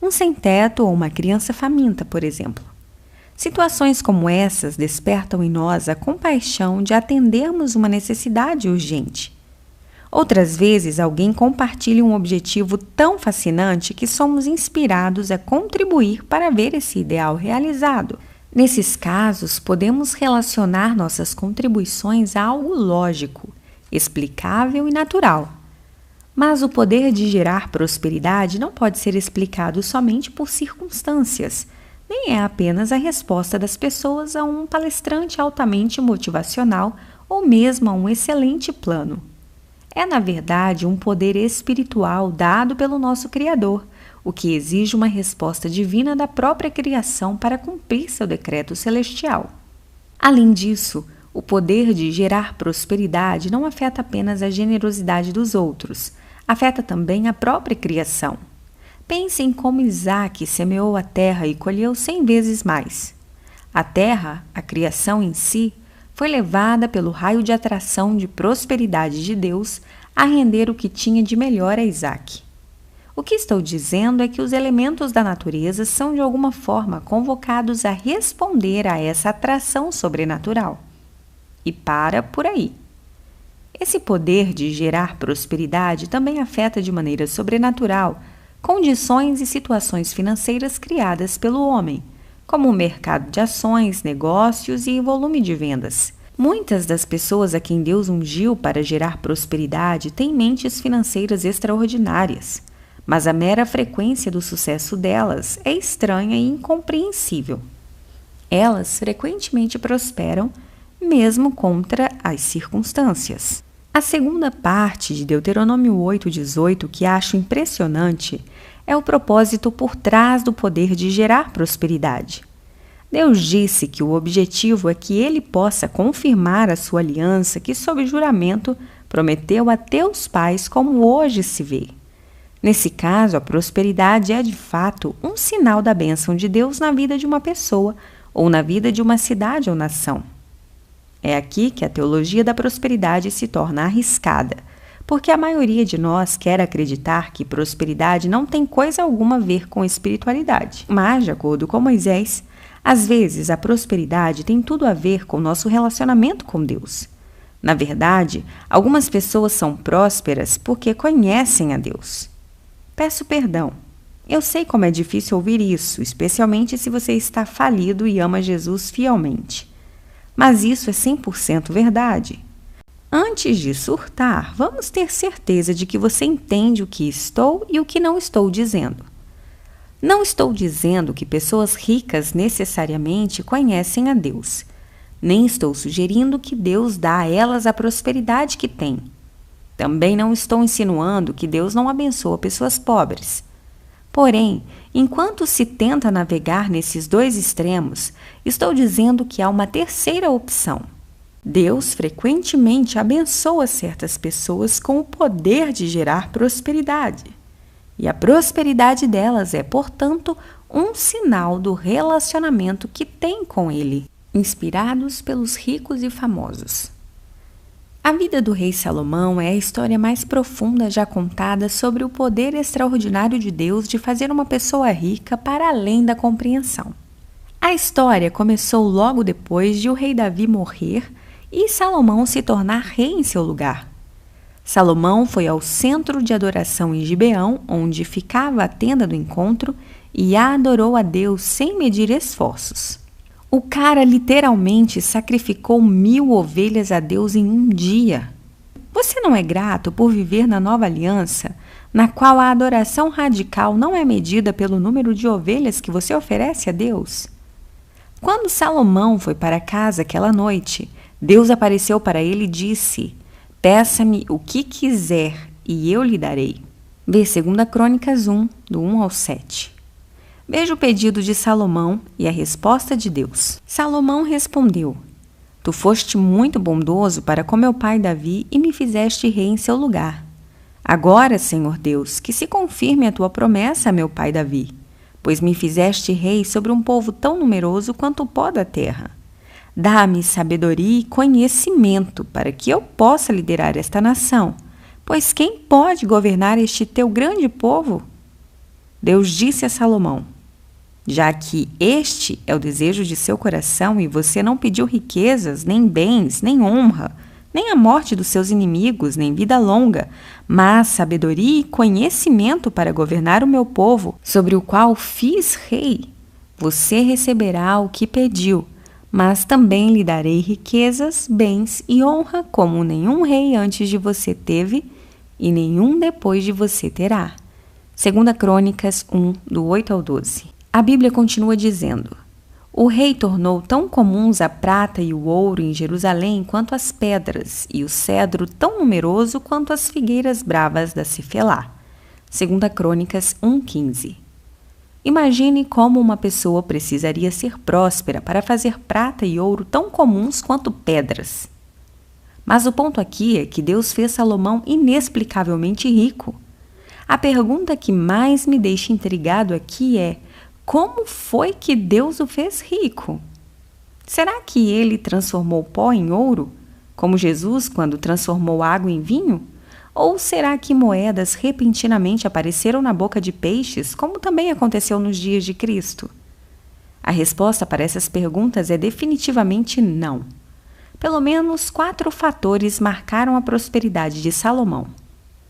C: um sem-teto ou uma criança faminta, por exemplo. Situações como essas despertam em nós a compaixão de atendermos uma necessidade urgente. Outras vezes, alguém compartilha um objetivo tão fascinante que somos inspirados a contribuir para ver esse ideal realizado. Nesses casos, podemos relacionar nossas contribuições a algo lógico, explicável e natural. Mas o poder de gerar prosperidade não pode ser explicado somente por circunstâncias, nem é apenas a resposta das pessoas a um palestrante altamente motivacional ou mesmo a um excelente plano. É, na verdade, um poder espiritual dado pelo nosso Criador, o que exige uma resposta divina da própria criação para cumprir seu decreto celestial. Além disso, o poder de gerar prosperidade não afeta apenas a generosidade dos outros, afeta também a própria criação. Pense em como Isaque semeou a terra e colheu 100 vezes mais. A terra, a criação em si, foi levada pelo raio de atração de prosperidade de Deus a render o que tinha de melhor a Isaque. O que estou dizendo é que os elementos da natureza são de alguma forma convocados a responder a essa atração sobrenatural. E para por aí. Esse poder de gerar prosperidade também afeta de maneira sobrenatural condições e situações financeiras criadas pelo homem, como o mercado de ações, negócios e volume de vendas. Muitas das pessoas a quem Deus ungiu para gerar prosperidade têm mentes financeiras extraordinárias, mas a mera frequência do sucesso delas é estranha e incompreensível. Elas frequentemente prosperam, mesmo contra as circunstâncias. A segunda parte de Deuteronômio 8:18, que acho impressionante, é o propósito por trás do poder de gerar prosperidade. Deus disse que o objetivo é que ele possa confirmar a sua aliança que, sob juramento, prometeu a teus pais, como hoje se vê. Nesse caso, a prosperidade é de fato um sinal da bênção de Deus na vida de uma pessoa ou na vida de uma cidade ou nação. É aqui que a teologia da prosperidade se torna arriscada, porque a maioria de nós quer acreditar que prosperidade não tem coisa alguma a ver com espiritualidade. Mas, de acordo com Moisés, às vezes a prosperidade tem tudo a ver com o nosso relacionamento com Deus. Na verdade, algumas pessoas são prósperas porque conhecem a Deus. Peço perdão. Eu sei como é difícil ouvir isso, especialmente se você está falido e ama Jesus fielmente. Mas isso é 100% verdade. Antes de surtar, vamos ter certeza de que você entende o que estou e o que não estou dizendo. Não estou dizendo que pessoas ricas necessariamente conhecem a Deus. Nem estou sugerindo que Deus dá a elas a prosperidade que têm. Também não estou insinuando que Deus não abençoa pessoas pobres. Porém, enquanto se tenta navegar nesses dois extremos, estou dizendo que há uma terceira opção. Deus frequentemente abençoa certas pessoas com o poder de gerar prosperidade. E a prosperidade delas é, portanto, um sinal do relacionamento que tem com Ele, inspirados pelos ricos e famosos. A vida do rei Salomão é a história mais profunda já contada sobre o poder extraordinário de Deus de fazer uma pessoa rica para além da compreensão. A história começou logo depois de o rei Davi morrer e Salomão se tornar rei em seu lugar. Salomão foi ao centro de adoração em Gibeão, onde ficava a tenda do encontro, e adorou a Deus sem medir esforços. O cara literalmente sacrificou 1000 ovelhas a Deus em um dia. Você não é grato por viver na nova aliança, na qual a adoração radical não é medida pelo número de ovelhas que você oferece a Deus? Quando Salomão foi para casa aquela noite, Deus apareceu para ele e disse: "Peça-me o que quiser e eu lhe darei." Vê 2 Crônicas 1, do 1 ao 7. Veja o pedido de Salomão e a resposta de Deus. Salomão respondeu: "Tu foste muito bondoso para com meu pai Davi e me fizeste rei em seu lugar. Agora, Senhor Deus, que se confirme a tua promessa a meu pai Davi, pois me fizeste rei sobre um povo tão numeroso quanto o pó da terra. Dá-me sabedoria e conhecimento para que eu possa liderar esta nação, pois quem pode governar este teu grande povo?" Deus disse a Salomão: "Já que este é o desejo de seu coração e você não pediu riquezas, nem bens, nem honra, nem a morte dos seus inimigos, nem vida longa, mas sabedoria e conhecimento para governar o meu povo, sobre o qual fiz rei, você receberá o que pediu, mas também lhe darei riquezas, bens e honra, como nenhum rei antes de você teve e nenhum depois de você terá." 2 Crônicas 1, do 8 ao 12. A Bíblia continua dizendo: "O rei tornou tão comuns a prata e o ouro em Jerusalém quanto as pedras, e o cedro tão numeroso quanto as figueiras bravas da Cifelá." 2 Crônicas 1,15. Imagine como uma pessoa precisaria ser próspera para fazer prata e ouro tão comuns quanto pedras. Mas o ponto aqui é que Deus fez Salomão inexplicavelmente rico. A pergunta que mais me deixa intrigado aqui é: como foi que Deus o fez rico? Será que ele transformou pó em ouro, como Jesus quando transformou água em vinho? Ou será que moedas repentinamente apareceram na boca de peixes, como também aconteceu nos dias de Cristo? A resposta para essas perguntas é definitivamente não. Pelo menos 4 fatores marcaram a prosperidade de Salomão: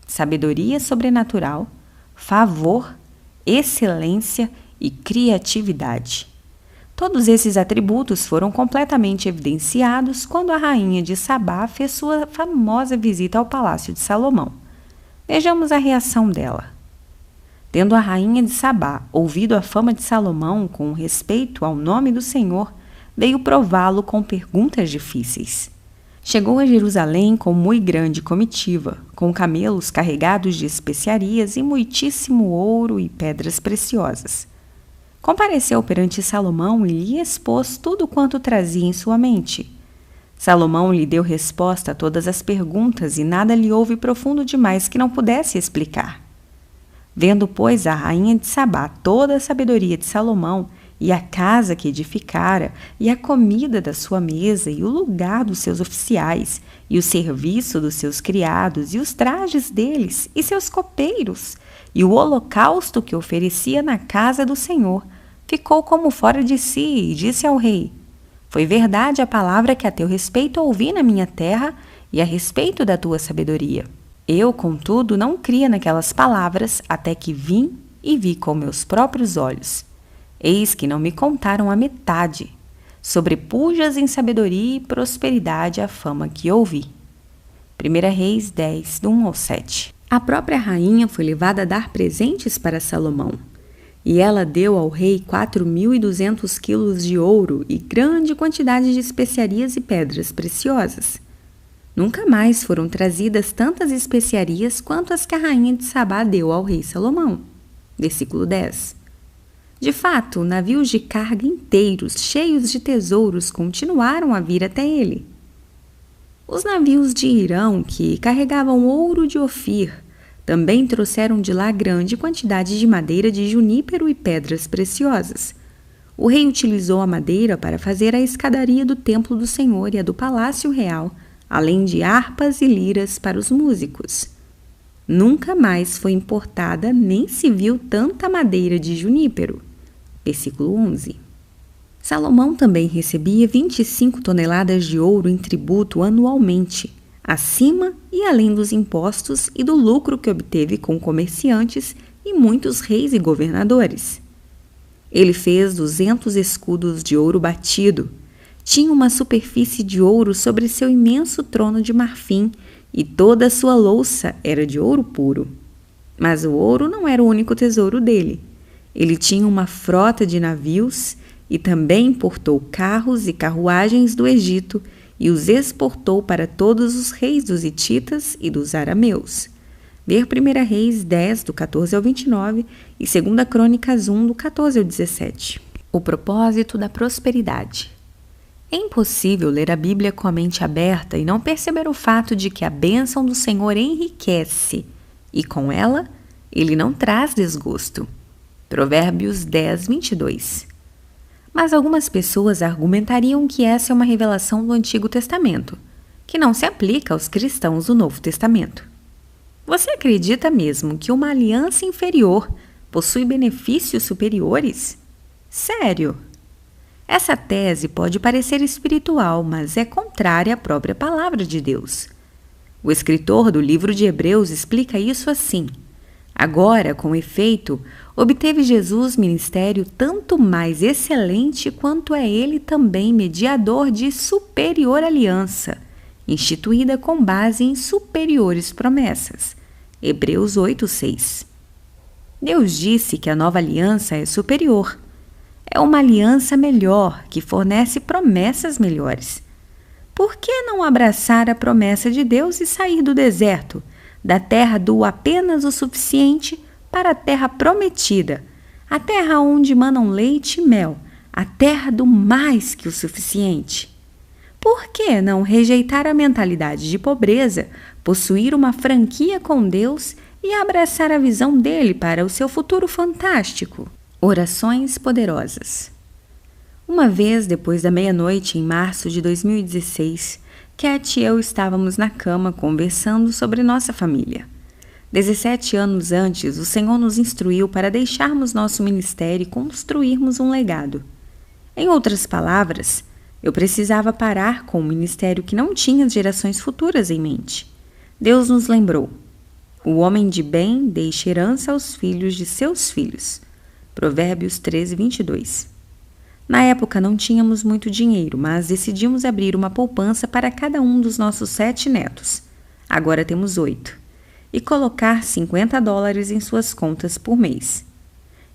C: sabedoria sobrenatural, favor, excelência e criatividade. Todos esses atributos foram completamente evidenciados quando a rainha de Sabá fez sua famosa visita ao palácio de Salomão. Vejamos a reação dela. Tendo a rainha de Sabá ouvido a fama de Salomão com respeito ao nome do Senhor, veio prová-lo com perguntas difíceis.
B: Chegou a Jerusalém com muito grande comitiva, com camelos carregados de especiarias e muitíssimo ouro e pedras preciosas. Compareceu perante Salomão e lhe expôs tudo quanto trazia em sua mente. Salomão lhe deu resposta a todas as perguntas e nada lhe houve profundo demais que não pudesse explicar. Vendo, pois, a rainha de Sabá toda a sabedoria de Salomão, e a casa que edificara, e a comida da sua mesa, e o lugar dos seus oficiais, e o serviço dos seus criados, e os trajes deles, e seus copeiros, e o holocausto que oferecia na casa do Senhor, ficou como fora de si, e disse ao rei: Foi verdade a palavra que a teu respeito ouvi na minha terra, e a respeito da tua sabedoria. Eu, contudo, não cria naquelas palavras, até que vim e vi com meus próprios olhos. Eis que não me contaram a metade. Sobrepujas em sabedoria e prosperidade a fama que ouvi. 1 Reis 10, do 1 ao 7. A própria rainha foi levada a dar presentes para Salomão. E ela deu ao rei 4.200 quilos de ouro e grande quantidade de especiarias e pedras preciosas. Nunca mais foram trazidas tantas especiarias quanto as que a rainha de Sabá deu ao rei Salomão. Versículo 10. De fato, navios de carga inteiros, cheios de tesouros, continuaram a vir até ele. Os navios de Irão, que carregavam ouro de Ofir, também trouxeram de lá grande quantidade de madeira de junípero e pedras preciosas. O rei utilizou a madeira para fazer a escadaria do templo do Senhor e a do palácio real, além de harpas e liras para os músicos. Nunca mais foi importada nem se viu tanta madeira de junípero. Versículo 11. Salomão também recebia 25 toneladas de ouro em tributo anualmente, acima e além dos impostos e do lucro que obteve com comerciantes e muitos reis e governadores. Ele fez 200 escudos de ouro batido, tinha uma superfície de ouro sobre seu imenso trono de marfim e toda a sua louça era de ouro puro. Mas o ouro não era o único tesouro dele. Ele tinha uma frota de navios e também importou carros e carruagens do Egito e os exportou para todos os reis dos hititas e dos arameus. Ver 1 Reis 10, do 14 ao 29 e 2 Crônicas 1, do 14 ao 17. O propósito da prosperidade. É impossível ler a Bíblia com a mente aberta e não perceber o fato de que a bênção do Senhor enriquece e, com ela, ele não traz desgosto. Provérbios 10, 22. Mas algumas pessoas argumentariam que essa é uma revelação do Antigo Testamento, que não se aplica aos cristãos do Novo Testamento. Você acredita mesmo que uma aliança inferior possui benefícios superiores? Sério? Essa tese pode parecer espiritual, mas é contrária à própria palavra de Deus. O escritor do livro de Hebreus explica isso assim: Agora, com efeito, obteve Jesus ministério tanto mais excelente quanto é ele também mediador de superior aliança, instituída com base em superiores promessas. Hebreus 8:6. Deus disse que a nova aliança é superior. É uma aliança melhor, que fornece promessas melhores. Por que não abraçar a promessa de Deus e sair do deserto, da terra do apenas o suficiente, para a terra prometida, a terra onde manam leite e mel, a terra do mais que o suficiente? Por que não rejeitar a mentalidade de pobreza, possuir uma franquia com Deus e abraçar a visão dele para o seu futuro fantástico? Orações poderosas. Uma vez, depois da meia-noite, em março de 2016, Cat e eu estávamos na cama conversando sobre nossa família. 17 anos antes, o Senhor nos instruiu para deixarmos nosso ministério e construirmos um legado. Em outras palavras, eu precisava parar com um ministério que não tinha gerações futuras em mente. Deus nos lembrou: o homem de bem deixa herança aos filhos de seus filhos. Provérbios 13, 22. Na época não tínhamos muito dinheiro, mas decidimos abrir uma poupança para cada um dos nossos 7 netos. Agora temos 8. E colocar $50 em suas contas por mês.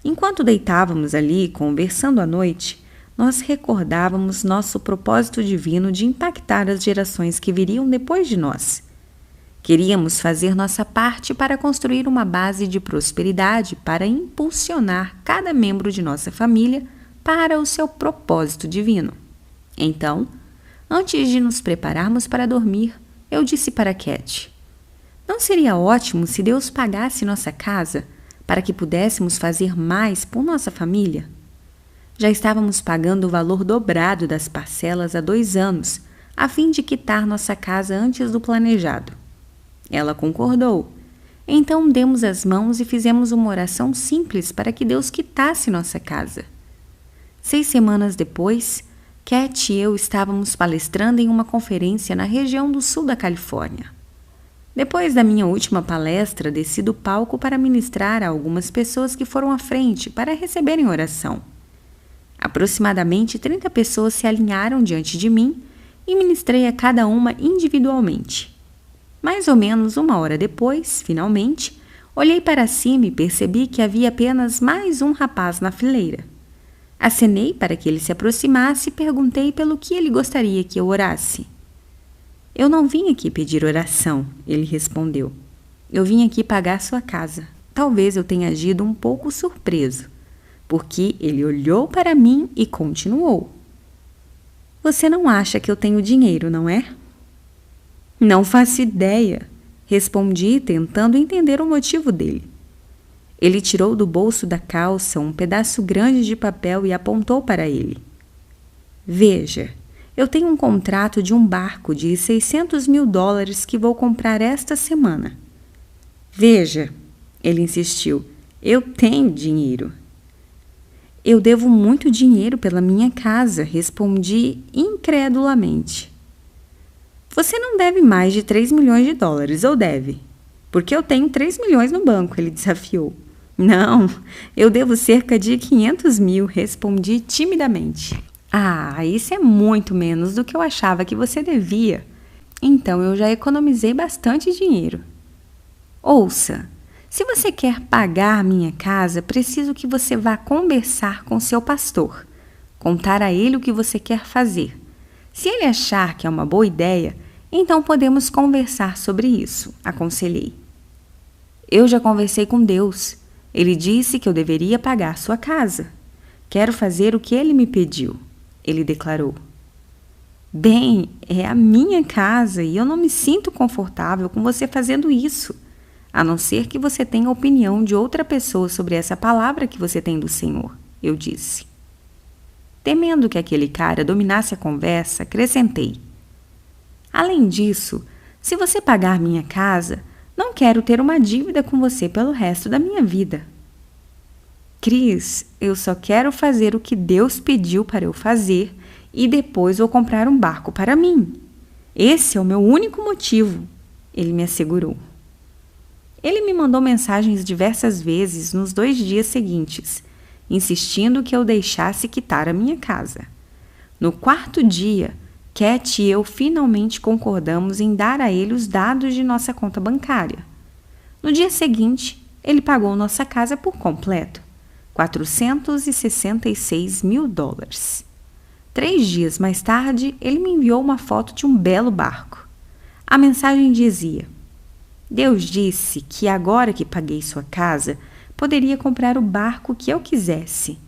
B: Enquanto deitávamos ali, conversando à noite,
C: nós recordávamos nosso propósito divino de impactar as gerações que viriam depois de nós. Queríamos fazer nossa parte para construir uma base de prosperidade para impulsionar cada membro de nossa família para o seu propósito divino. Então, antes de nos prepararmos para dormir, eu disse para Cat: não seria ótimo se Deus pagasse nossa casa para que pudéssemos fazer mais por nossa família? Já estávamos pagando o valor dobrado das parcelas há 2 anos, a fim de quitar nossa casa antes do planejado. Ela concordou. Então demos as mãos e fizemos uma oração simples para que Deus quitasse nossa casa. 6 semanas depois, Cat e eu estávamos palestrando em uma conferência na região do sul da Califórnia. Depois da minha última palestra, desci do palco para ministrar a algumas pessoas que foram à frente para receberem oração. Aproximadamente 30 pessoas se alinharam diante de mim e ministrei a cada uma individualmente. Mais ou menos 1 hora depois, finalmente, olhei para cima e percebi que havia apenas mais um rapaz na fileira. Acenei para que ele se aproximasse e perguntei pelo que ele gostaria que eu orasse. Eu não vim aqui pedir oração, ele respondeu. Eu vim aqui pagar sua casa. Talvez eu tenha agido um pouco surpreso, porque ele olhou para mim e continuou. Você não acha que eu tenho dinheiro, não é? Não faço ideia, respondi, tentando entender o motivo dele. Ele tirou do bolso da calça um pedaço grande de papel e apontou para ele. Veja, eu tenho um contrato de um barco de $600 mil que vou comprar esta semana. Veja, ele insistiu, eu tenho dinheiro. Eu devo muito dinheiro pela minha casa, respondi incredulamente. Você não deve mais de $3 milhões, ou deve? Porque eu tenho 3 milhões no banco, ele desafiou. Não, eu devo cerca de 500 mil, respondi timidamente. Ah, isso é muito menos do que eu achava que você devia. Então eu já economizei bastante dinheiro. Ouça, se você quer pagar minha casa, preciso que você vá conversar com seu pastor, contar a ele o que você quer fazer. Se ele achar que é uma boa ideia, então podemos conversar sobre isso, aconselhei. Eu já conversei com Deus. Ele disse que eu deveria pagar sua casa. Quero fazer o que ele me pediu, ele declarou. Bem, é a minha casa e eu não me sinto confortável com você fazendo isso, a não ser que você tenha a opinião de outra pessoa sobre essa palavra que você tem do Senhor, eu disse. Temendo que aquele cara dominasse a conversa, acrescentei. Além disso, se você pagar minha casa, não quero ter uma dívida com você pelo resto da minha vida. Cris, eu só quero fazer o que Deus pediu para eu fazer e depois vou comprar um barco para mim. Esse é o meu único motivo, ele me assegurou. Ele me mandou mensagens diversas vezes nos 2 dias seguintes, insistindo que eu deixasse quitar a minha casa. No 4º dia, Cat e eu finalmente concordamos em dar a ele os dados de nossa conta bancária. No dia seguinte, ele pagou nossa casa por completo, $466 mil. 3 dias mais tarde, ele me enviou uma foto de um belo barco. A mensagem dizia: Deus disse que agora que paguei sua casa, poderia comprar o barco que eu quisesse.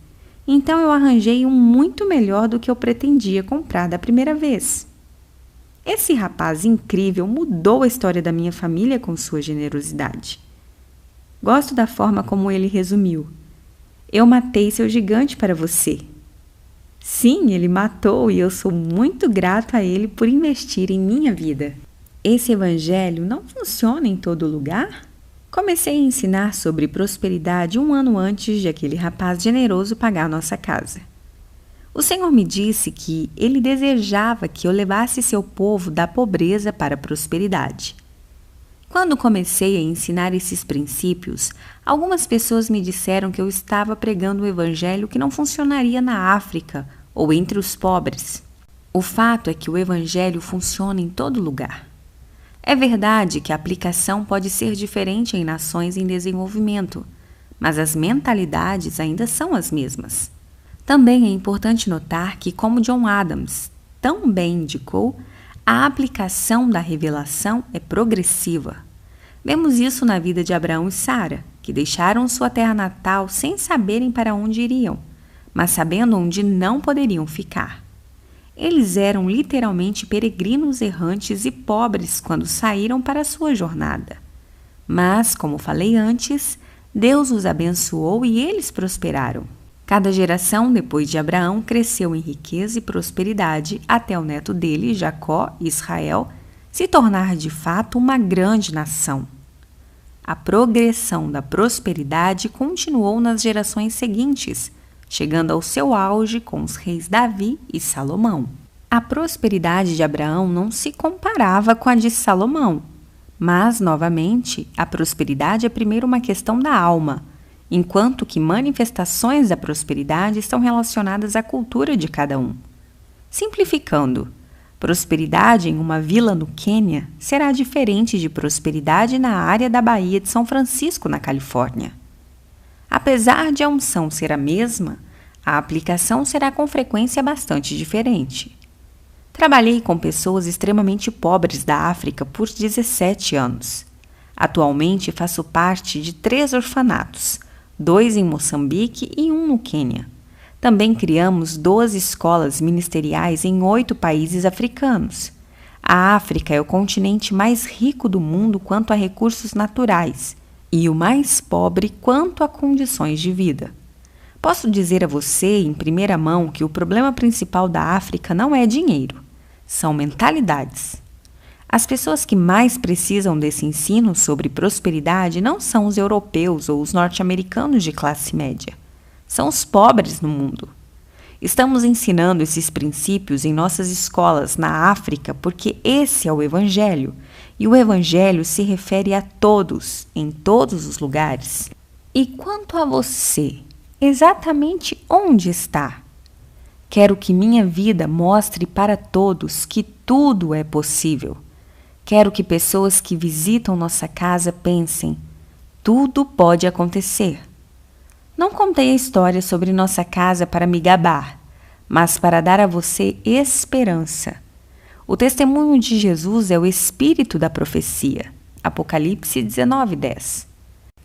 C: Então eu arranjei um muito melhor do que eu pretendia comprar da primeira vez. Esse rapaz incrível mudou a história da minha família com sua generosidade. Gosto da forma como ele resumiu. Eu matei seu gigante para você. Sim, ele matou e eu sou muito grato a ele por investir em minha vida. Esse evangelho não funciona em todo lugar? Comecei a ensinar sobre prosperidade 1 ano antes de aquele rapaz generoso pagar nossa casa. O Senhor me disse que Ele desejava que eu levasse seu povo da pobreza para a prosperidade. Quando comecei a ensinar esses princípios, algumas pessoas me disseram que eu estava pregando um evangelho que não funcionaria na África ou entre os pobres. O fato é que o evangelho funciona em todo lugar. É verdade que a aplicação pode ser diferente em nações em desenvolvimento, mas as mentalidades ainda são as mesmas.
B: Também é importante notar que, como John Adams tão bem indicou, a aplicação da revelação é progressiva. Vemos isso na vida de Abraão e Sara, que deixaram sua terra natal sem saberem para onde iriam, mas sabendo onde não poderiam ficar. Eles eram literalmente peregrinos errantes e pobres quando saíram para a sua jornada. Mas, como falei antes, Deus os abençoou e eles prosperaram. Cada geração depois de Abraão cresceu em riqueza e prosperidade até o neto dele, Jacó, Israel, se tornar de fato uma grande nação. A progressão da prosperidade continuou nas gerações seguintes, chegando ao seu auge com os reis Davi e Salomão. A prosperidade de Abraão não se comparava com a de Salomão, mas, novamente, a prosperidade é primeiro uma questão da alma, enquanto que manifestações da prosperidade estão relacionadas à cultura de cada um. Simplificando, prosperidade em uma vila no Quênia será diferente de prosperidade na área da Baía de São Francisco, na Califórnia. Apesar de a unção ser a mesma, a aplicação será com frequência bastante diferente. Trabalhei com pessoas extremamente pobres da África por 17 anos. Atualmente faço parte de 3 orfanatos, 2 em Moçambique e 1 no Quênia. Também criamos 12 escolas ministeriais em 8 países africanos. A África é o continente mais rico do mundo quanto a recursos naturais e o mais pobre quanto a condições de vida. Posso dizer a você, em primeira mão, que o problema principal da África não é dinheiro, são mentalidades. As pessoas que mais precisam desse ensino sobre prosperidade não são os europeus ou os norte-americanos de classe média, são os pobres no mundo. Estamos ensinando esses princípios em nossas escolas na África porque esse é o Evangelho, e o Evangelho se refere a todos, em todos os lugares. E quanto a você, exatamente onde está? Quero que minha vida mostre para todos que tudo é possível. Quero que pessoas que visitam nossa casa pensem: tudo pode acontecer. Não contei a história sobre nossa casa para me gabar, mas para dar a você esperança. O testemunho de Jesus é o espírito da profecia. Apocalipse 19:10.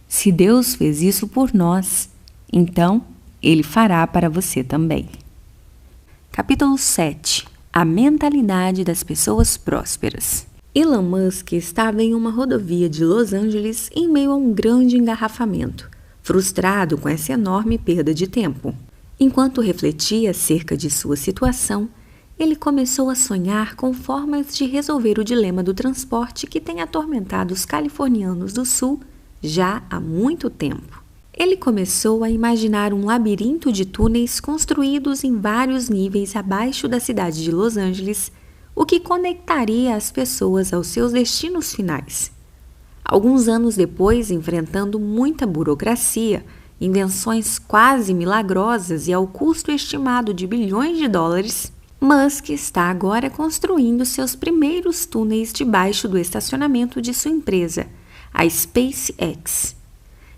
B: Se Deus fez isso por nós, então Ele fará para você também. Capítulo 7. A mentalidade das pessoas prósperas. Elon Musk estava em uma rodovia de Los Angeles em meio a um grande engarrafamento, frustrado com essa enorme perda de tempo. Enquanto refletia acerca de sua situação, ele começou a sonhar com formas de resolver o dilema do transporte que tem atormentado os californianos do Sul já há muito tempo. Ele começou a imaginar um labirinto de túneis construídos em vários níveis abaixo da cidade de Los Angeles, o que conectaria as pessoas aos seus destinos finais. Alguns anos depois, enfrentando muita burocracia, invenções quase milagrosas e ao custo estimado de bilhões de dólares, Musk está agora construindo seus primeiros túneis debaixo do estacionamento de sua empresa, a SpaceX.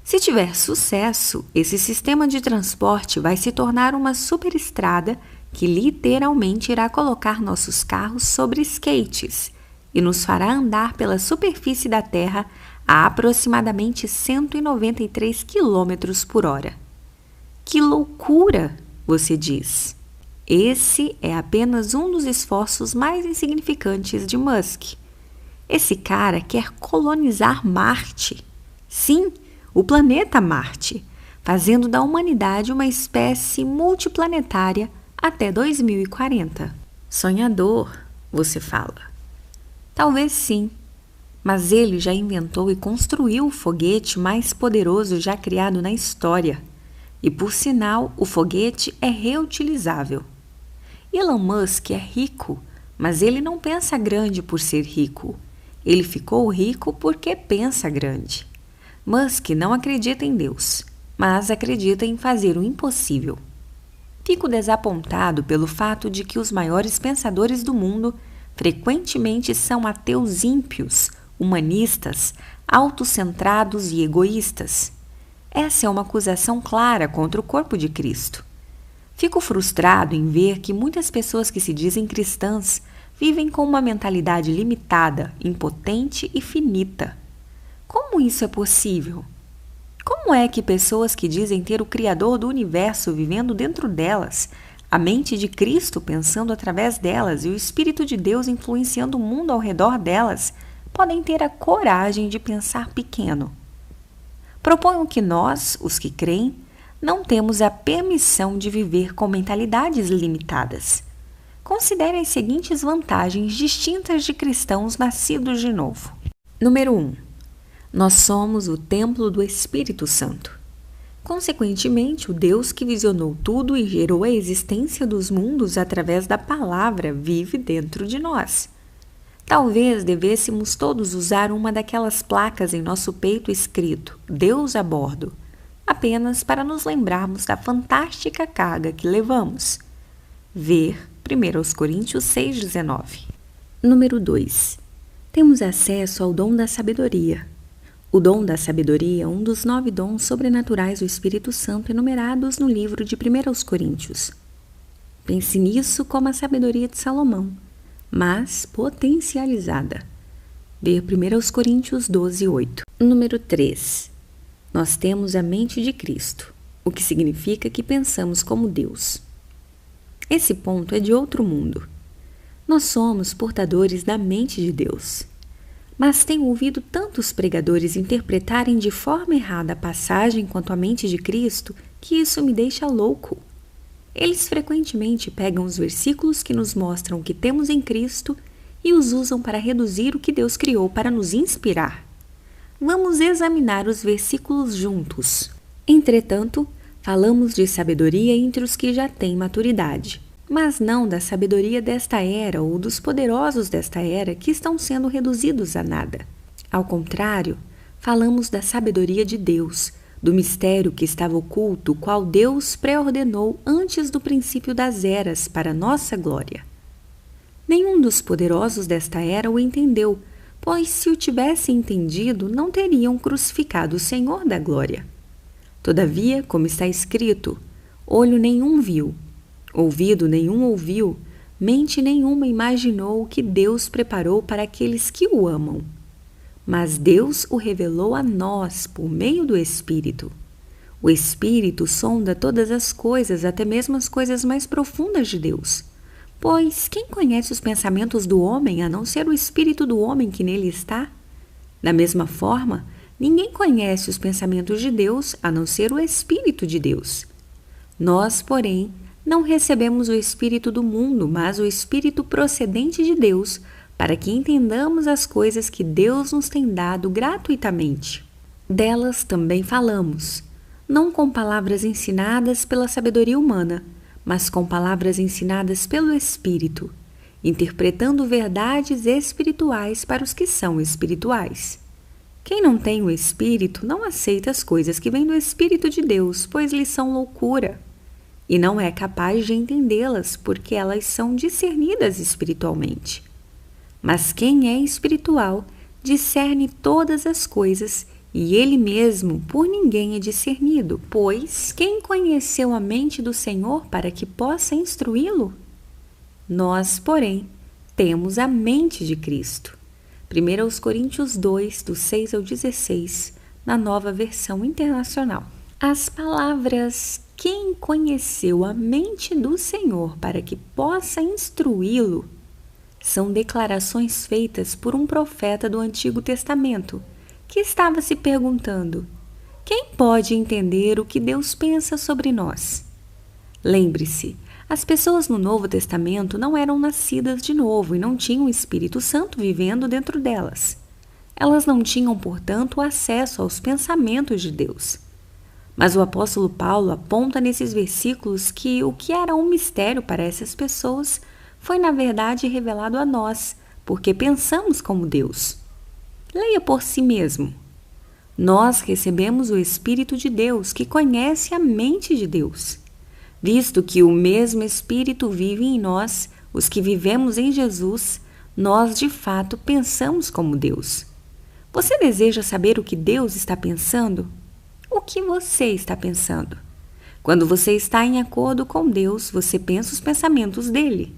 B: Se tiver sucesso, esse sistema de transporte vai se tornar uma superestrada que literalmente irá colocar nossos carros sobre skates e nos fará andar pela superfície da Terra a aproximadamente 193 km por hora. Que loucura, você diz. Esse é apenas um dos esforços mais insignificantes de Musk. Esse cara quer colonizar Marte. Sim, o planeta Marte, fazendo da humanidade uma espécie multiplanetária até 2040. Sonhador, você fala. Talvez sim, mas ele já inventou e construiu o foguete mais poderoso já criado na história. E, por sinal, o foguete é reutilizável. Elon Musk é rico, mas ele não pensa grande por ser rico. Ele ficou rico porque pensa grande. Musk não acredita em Deus, mas acredita em fazer o impossível. Fico desapontado pelo fato de que os maiores pensadores do mundo frequentemente são ateus ímpios, humanistas, autocentrados e egoístas. Essa é uma acusação clara contra o corpo de Cristo. Fico frustrado em ver que muitas pessoas que se dizem cristãs vivem com uma mentalidade limitada, impotente e finita. Como isso é possível? Como é que pessoas que dizem ter o Criador do universo vivendo dentro delas, a mente de Cristo pensando através delas e o Espírito de Deus influenciando o mundo ao redor delas, podem ter a coragem de pensar pequeno? Proponho que nós, os que creem, não temos a permissão de viver com mentalidades limitadas. Considere as seguintes vantagens distintas de cristãos nascidos de novo. Número 1. Nós somos o templo do Espírito Santo. Consequentemente, o Deus que visionou tudo e gerou a existência dos mundos através da palavra vive dentro de nós. Talvez devêssemos todos usar uma daquelas placas em nosso peito escrito Deus a bordo, apenas para nos lembrarmos da fantástica carga que levamos. Ver 1 Coríntios 6,19.
C: Número 2. Temos acesso ao dom da sabedoria. O dom da sabedoria é um dos 9 dons sobrenaturais do Espírito Santo enumerados no livro de 1 Coríntios. Pense nisso como a sabedoria de Salomão, mas potencializada. Ver 1 Coríntios 12:8. Número 3. Nós temos a mente de Cristo, o que significa que pensamos como Deus. Esse ponto é de outro mundo. Nós somos portadores da mente de Deus. Mas tenho ouvido tantos pregadores interpretarem de forma errada a passagem quanto à mente de Cristo que isso me deixa louco. Eles frequentemente pegam os versículos que nos mostram o que temos em Cristo e os usam para reduzir o que Deus criou para nos inspirar. Vamos examinar os versículos juntos. Entretanto, falamos de sabedoria entre os que já têm maturidade, mas não da sabedoria desta era ou dos poderosos desta era que estão sendo reduzidos a nada. Ao contrário, falamos da sabedoria de Deus, do mistério que estava oculto, o qual Deus pré-ordenou antes do princípio das eras para nossa glória. Nenhum dos poderosos desta era o entendeu, pois se o tivessem entendido, não teriam crucificado o Senhor da glória. Todavia, como está escrito, olho nenhum viu, ouvido nenhum ouviu, mente nenhuma imaginou o que Deus preparou para aqueles que o amam. Mas Deus o revelou a nós por meio do Espírito. O Espírito sonda todas as coisas, até mesmo as coisas mais profundas de Deus. Pois quem conhece os pensamentos do homem, a não ser o Espírito do homem que nele está? Da mesma forma, ninguém conhece os pensamentos de Deus, a não ser o Espírito de Deus. Nós, porém, não recebemos o Espírito do mundo, mas o Espírito procedente de Deus, para que entendamos as coisas que Deus nos tem dado gratuitamente. Delas também falamos, não com palavras ensinadas pela sabedoria humana, mas com palavras ensinadas pelo Espírito, interpretando verdades espirituais para os que são espirituais. Quem não tem o Espírito não aceita as coisas que vêm do Espírito de Deus, pois lhes são loucura, e não é capaz de entendê-las, porque elas são discernidas espiritualmente. Mas quem é espiritual discerne todas as coisas, e ele mesmo por ninguém é discernido, pois quem conheceu a mente do Senhor para que possa instruí-lo? Nós, porém, temos a mente de Cristo. 1 Coríntios 2, do 6 ao 16, na Nova Versão Internacional. As palavras quem conheceu a mente do Senhor para que possa instruí-lo são declarações feitas por um profeta do Antigo Testamento, que estava se perguntando: quem pode entender o que Deus pensa sobre nós? Lembre-se, as pessoas no Novo Testamento não eram nascidas de novo e não tinham o Espírito Santo vivendo dentro delas. Elas não tinham, portanto, acesso aos pensamentos de Deus. Mas o apóstolo Paulo aponta nesses versículos que o que era um mistério para essas pessoas foi, na verdade, revelado a nós, porque pensamos como Deus. Leia por si mesmo. Nós recebemos o Espírito de Deus, que conhece a mente de Deus. Visto que o mesmo Espírito vive em nós, os que vivemos em Jesus, nós de fato pensamos como Deus. Você deseja saber o que Deus está pensando? O que você está pensando?
B: Quando você está em acordo com Deus, você pensa os pensamentos dele.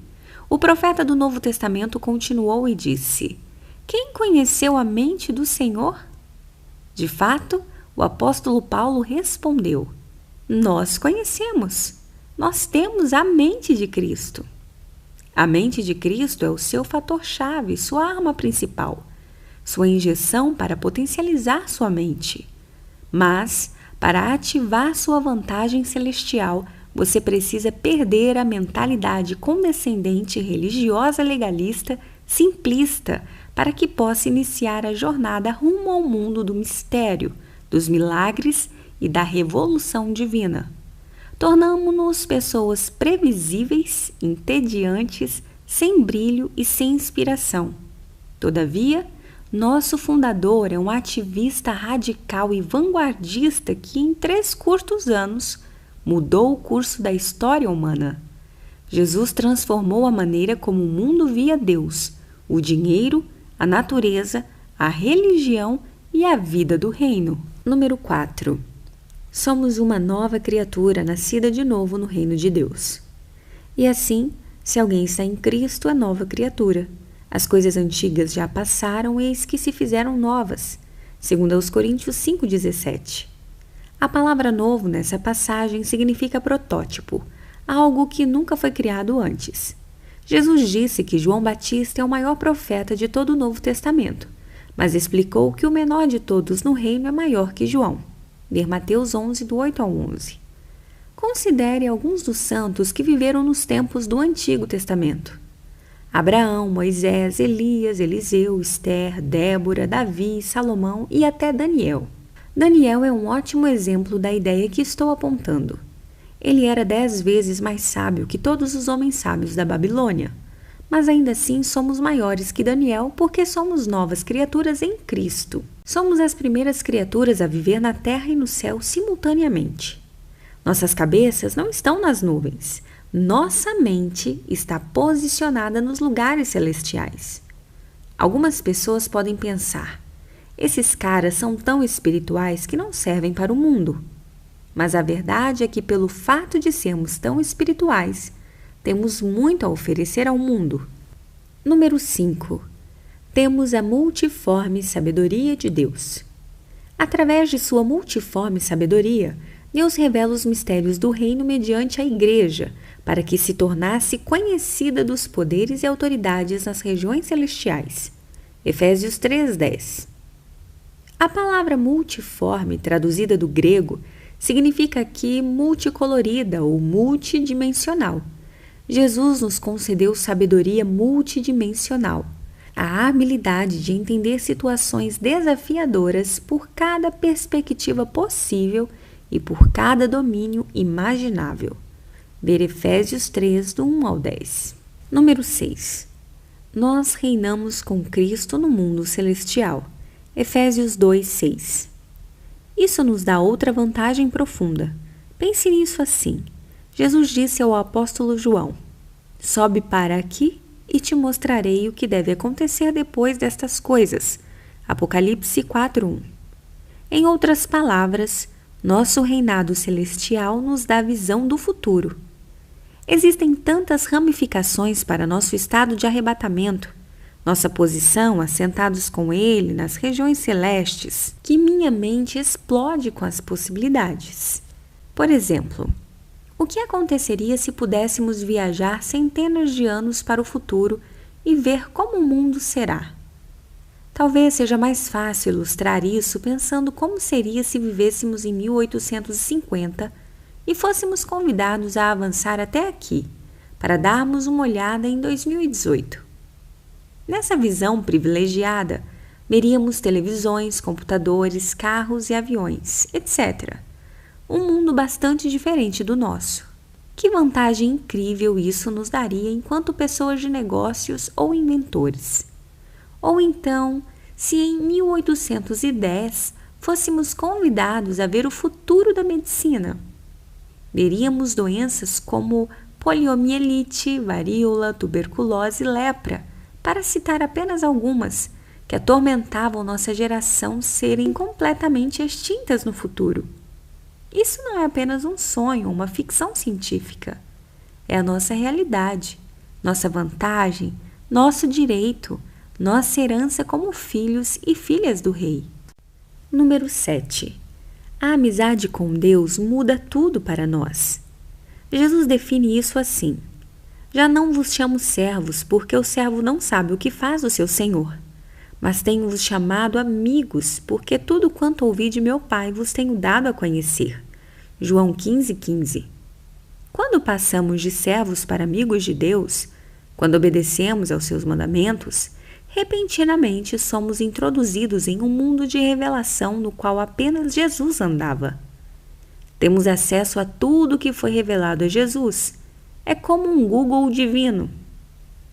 B: O profeta do Novo Testamento continuou e disse: Quem conheceu a mente do Senhor? De fato, o apóstolo Paulo respondeu: Nós conhecemos. Nós temos a mente de Cristo. A mente de Cristo é o seu fator-chave, sua arma principal, sua injeção para potencializar sua mente. Mas, para ativar sua vantagem celestial, você precisa perder a mentalidade condescendente, religiosa, legalista, simplista, para que possa iniciar a jornada rumo ao mundo do mistério, dos milagres e da revolução divina. Tornamo-nos pessoas previsíveis, entediantes, sem brilho e sem inspiração. Todavia, nosso fundador é um ativista radical e vanguardista que, em 3 curtos anos, mudou o curso da história humana. Jesus transformou a maneira como o mundo via Deus, o dinheiro, a natureza, a religião e a vida do reino. Número 4. Somos uma nova criatura nascida de novo no reino de Deus. E assim, se alguém está em Cristo, é nova criatura. As coisas antigas já passaram, eis que se fizeram novas. Segundo aos Coríntios 5,17. A palavra novo nessa passagem significa protótipo, algo que nunca foi criado antes. Jesus disse que João Batista é o maior profeta de todo o Novo Testamento, mas explicou que o menor de todos no reino é maior que João. Ler Mateus 11, do 8 ao 11. Considere alguns dos santos que viveram nos tempos do Antigo Testamento. Abraão, Moisés, Elias, Eliseu, Esther, Débora, Davi, Salomão e até Daniel. Daniel é um ótimo exemplo da ideia que estou apontando. Ele era 10 vezes mais sábio que todos os homens sábios da Babilônia. Mas ainda assim somos maiores que Daniel porque somos novas criaturas em Cristo. Somos as primeiras criaturas a viver na terra e no céu simultaneamente. Nossas cabeças não estão nas nuvens. Nossa mente está posicionada nos lugares celestiais. Algumas pessoas podem pensar: esses caras são tão espirituais que não servem para o mundo. Mas a verdade é que, pelo fato de sermos tão espirituais, temos muito a oferecer ao mundo. Número 5. Temos a multiforme sabedoria de Deus. Através de sua multiforme sabedoria, Deus revela os mistérios do reino mediante a Igreja, para que se tornasse conhecida dos poderes e autoridades nas regiões celestiais. Efésios 3:10. A palavra multiforme, traduzida do grego, significa aqui multicolorida ou multidimensional. Jesus nos concedeu sabedoria multidimensional, a habilidade de entender situações desafiadoras por cada perspectiva possível e por cada domínio imaginável. Ver Efésios 3, do 1 ao 10. Número 6. Nós reinamos com Cristo no mundo celestial. Efésios 2, 6. Isso nos dá outra vantagem profunda. Pense nisso assim. Jesus disse ao apóstolo João: Sobe para aqui e te mostrarei o que deve acontecer depois destas coisas. Apocalipse 4:1. Em outras palavras, nosso reinado celestial nos dá visão do futuro. Existem tantas ramificações para nosso estado de arrebatamento, nossa posição assentados com Ele nas regiões celestes, que minha mente explode com as possibilidades. Por exemplo, o que aconteceria se pudéssemos viajar centenas de anos para o futuro e ver como o mundo será? Talvez seja mais fácil ilustrar isso pensando como seria se vivêssemos em 1850 e fôssemos convidados a avançar até aqui, para darmos uma olhada em 2018. Nessa visão privilegiada, veríamos televisões, computadores, carros e aviões, etc. Um mundo bastante diferente do nosso. Que vantagem incrível isso nos daria enquanto pessoas de negócios ou inventores. Ou então, se em 1810 fôssemos convidados a ver o futuro da medicina, veríamos doenças como poliomielite, varíola, tuberculose e lepra, para citar apenas algumas, que atormentavam nossa geração serem completamente extintas no futuro. Isso não é apenas um sonho, uma ficção científica. É a nossa realidade, nossa vantagem, nosso direito, nossa herança como filhos e filhas do Rei. Número 7. A amizade com Deus muda tudo para nós. Jesus define isso assim: já não vos chamo servos, porque o servo não sabe o que faz o seu senhor. Mas tenho-vos chamado amigos, porque tudo quanto ouvi de meu Pai vos tenho dado a conhecer. João 15:15. Quando passamos de servos para amigos de Deus, quando obedecemos aos seus mandamentos, repentinamente somos introduzidos em um mundo de revelação no qual apenas Jesus andava. Temos acesso a tudo que foi revelado a Jesus. É como um Google divino.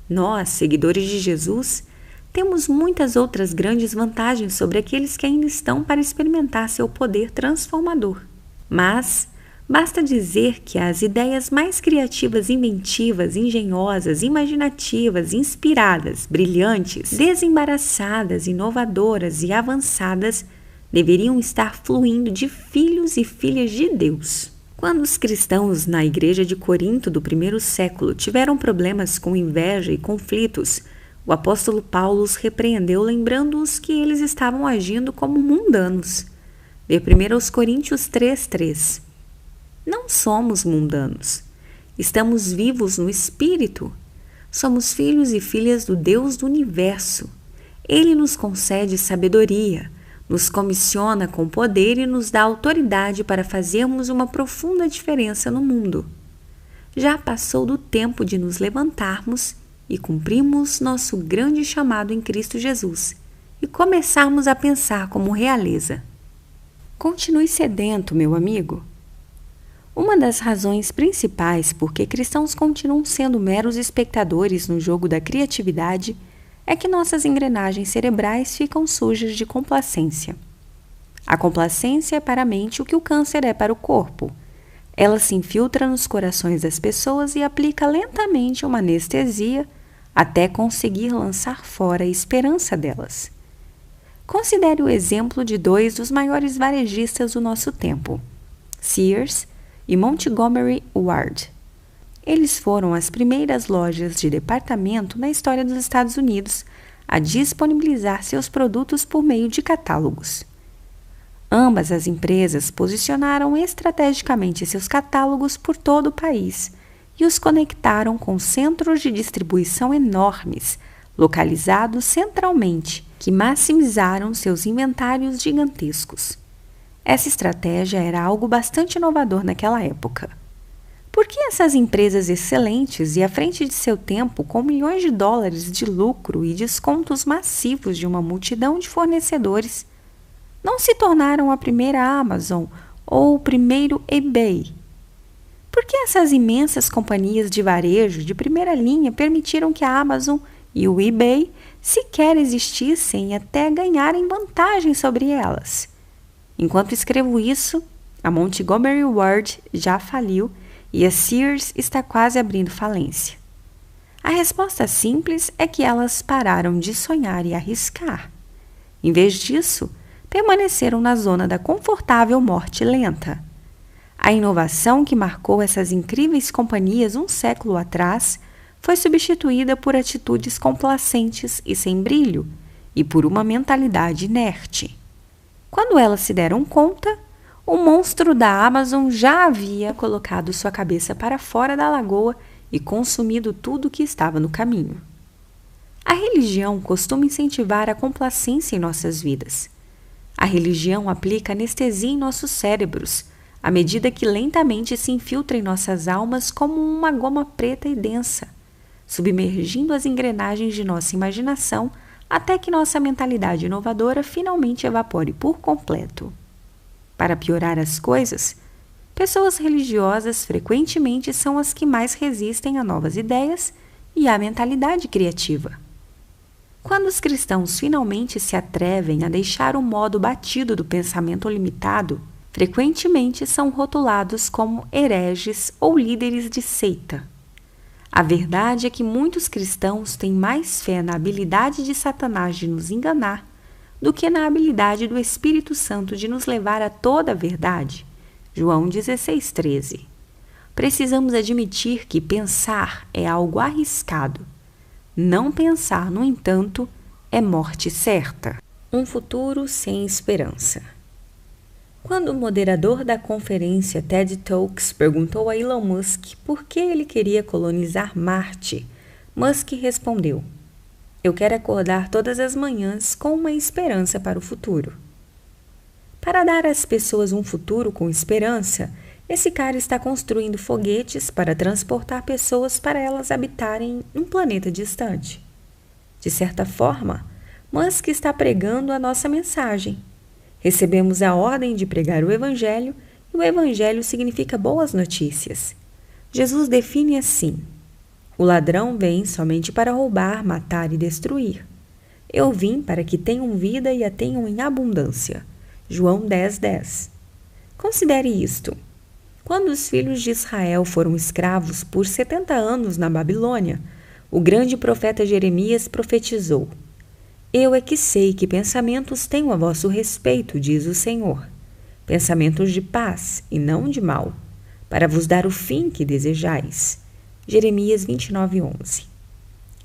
B: Nós, seguidores de Jesus, temos muitas outras grandes vantagens sobre aqueles que ainda estão para experimentar seu poder transformador. Mas basta dizer que as ideias mais criativas, inventivas, engenhosas, imaginativas, inspiradas, brilhantes, desembaraçadas, inovadoras e avançadas deveriam estar fluindo de filhos e filhas de Deus. Quando os cristãos na igreja de Corinto do primeiro século tiveram problemas com inveja e conflitos, o apóstolo Paulo os repreendeu, lembrando-os que eles estavam agindo como mundanos. Vê 1 Coríntios 3:3. Não somos mundanos. Estamos vivos no Espírito. Somos filhos e filhas do Deus do Universo. Ele nos concede sabedoria, nos comissiona com poder e nos dá autoridade para fazermos uma profunda diferença no mundo. Já passou do tempo de nos levantarmos e cumprirmos nosso grande chamado em Cristo Jesus e começarmos a pensar como realeza. Continue sedento, meu amigo. Uma das razões principais por que cristãos continuam sendo meros espectadores no jogo da criatividade é que nossas engrenagens cerebrais ficam sujas de complacência. A complacência é para a mente o que o câncer é para o corpo. Ela se infiltra nos corações das pessoas e aplica lentamente uma anestesia até conseguir lançar fora a esperança delas. Considere o exemplo de dois dos maiores varejistas do nosso tempo, Sears e Montgomery Ward. Eles foram as primeiras lojas de departamento na história dos Estados Unidos a disponibilizar seus produtos por meio de catálogos. Ambas as empresas posicionaram estrategicamente seus catálogos por todo o país e os conectaram com centros de distribuição enormes, localizados centralmente, que maximizaram seus inventários gigantescos. Essa estratégia era algo bastante inovador naquela época. Por que essas empresas excelentes e à frente de seu tempo, com milhões de dólares de lucro e descontos massivos de uma multidão de fornecedores, não se tornaram a primeira Amazon ou o primeiro eBay? Por que essas imensas companhias de varejo de primeira linha permitiram que a Amazon e o eBay sequer existissem até ganharem vantagem sobre elas? Enquanto escrevo isso, a Montgomery Ward já faliu e a Sears está quase abrindo falência. A resposta simples é que elas pararam de sonhar e arriscar. Em vez disso, permaneceram na zona da confortável morte lenta. A inovação que marcou essas incríveis companhias um século atrás foi substituída por atitudes complacentes e sem brilho e por uma mentalidade inerte. Quando elas se deram conta, o monstro da Amazon já havia colocado sua cabeça para fora da lagoa e consumido tudo que estava no caminho. A religião costuma incentivar a complacência em nossas vidas. A religião aplica anestesia em nossos cérebros, à medida que lentamente se infiltra em nossas almas como uma goma preta e densa, submergindo as engrenagens de nossa imaginação até que nossa mentalidade inovadora finalmente evapore por completo. Para piorar as coisas, pessoas religiosas frequentemente são as que mais resistem a novas ideias e à mentalidade criativa. Quando os cristãos finalmente se atrevem a deixar o modo batido do pensamento limitado, frequentemente são rotulados como hereges ou líderes de seita. A verdade é que muitos cristãos têm mais fé na habilidade de Satanás de nos enganar do que na habilidade do Espírito Santo de nos levar a toda a verdade, João 16,13. Precisamos admitir que pensar é algo arriscado. Não pensar, no entanto, é morte certa. Um futuro sem esperança. Quando o moderador da conferência TED Talks perguntou a Elon Musk por que ele queria colonizar Marte, Musk respondeu: "Eu quero acordar todas as manhãs com uma esperança para o futuro." Para dar às pessoas um futuro com esperança, esse cara está construindo foguetes para transportar pessoas para elas habitarem um planeta distante. De certa forma, Musk está pregando a nossa mensagem. Recebemos a ordem de pregar o Evangelho, e o Evangelho significa boas notícias. Jesus define assim: "O ladrão vem somente para roubar, matar e destruir. Eu vim para que tenham vida e a tenham em abundância." João 10:10. Considere isto. Quando os filhos de Israel foram escravos por 70 anos na Babilônia, o grande profeta Jeremias profetizou: "Eu é que sei que pensamentos tenho a vosso respeito, diz o Senhor, pensamentos de paz e não de mal, para vos dar o fim que desejais." Jeremias 29:11.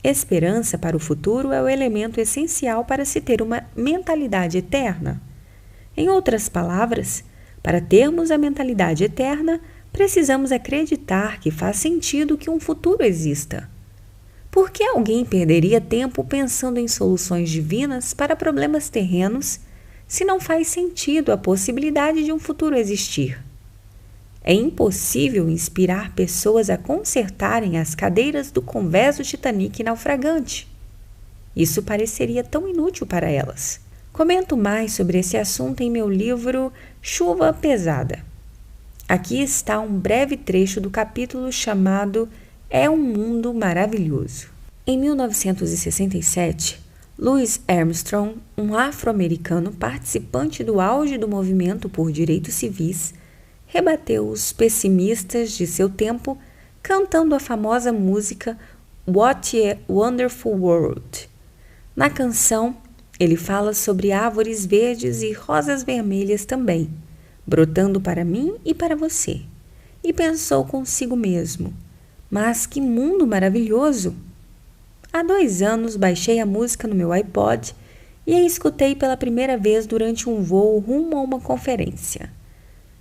B: Esperança para o futuro é o elemento essencial para se ter uma mentalidade eterna. Em outras palavras, para termos a mentalidade eterna, precisamos acreditar que faz sentido que um futuro exista. Por que alguém perderia tempo pensando em soluções divinas para problemas terrenos se não faz sentido a possibilidade de um futuro existir? É impossível inspirar pessoas a consertarem as cadeiras do convés do Titanic naufragante. Isso pareceria tão inútil para elas. Comento mais sobre esse assunto em meu livro Chuva Pesada. Aqui está um breve trecho do capítulo chamado "É um Mundo Maravilhoso." Em 1967, Louis Armstrong, um afro-americano participante do auge do movimento por direitos civis, rebateu os pessimistas de seu tempo cantando a famosa música What a Wonderful World. Na canção, ele fala sobre árvores verdes e rosas vermelhas também, brotando para mim e para você. E pensou consigo mesmo: mas que mundo maravilhoso! Há 2 anos baixei a música no meu iPod e a escutei pela primeira vez durante um voo rumo a uma conferência.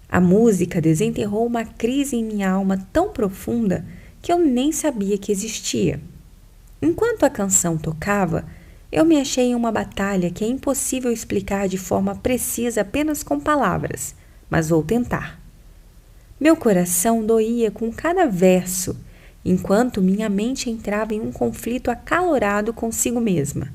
B: A música desenterrou uma crise em minha alma tão profunda que eu nem sabia que existia. Enquanto a canção tocava, eu me achei em uma batalha que é impossível explicar de forma precisa apenas com palavras, mas vou tentar. Meu coração doía com cada verso, enquanto minha mente entrava em um conflito acalorado consigo mesma.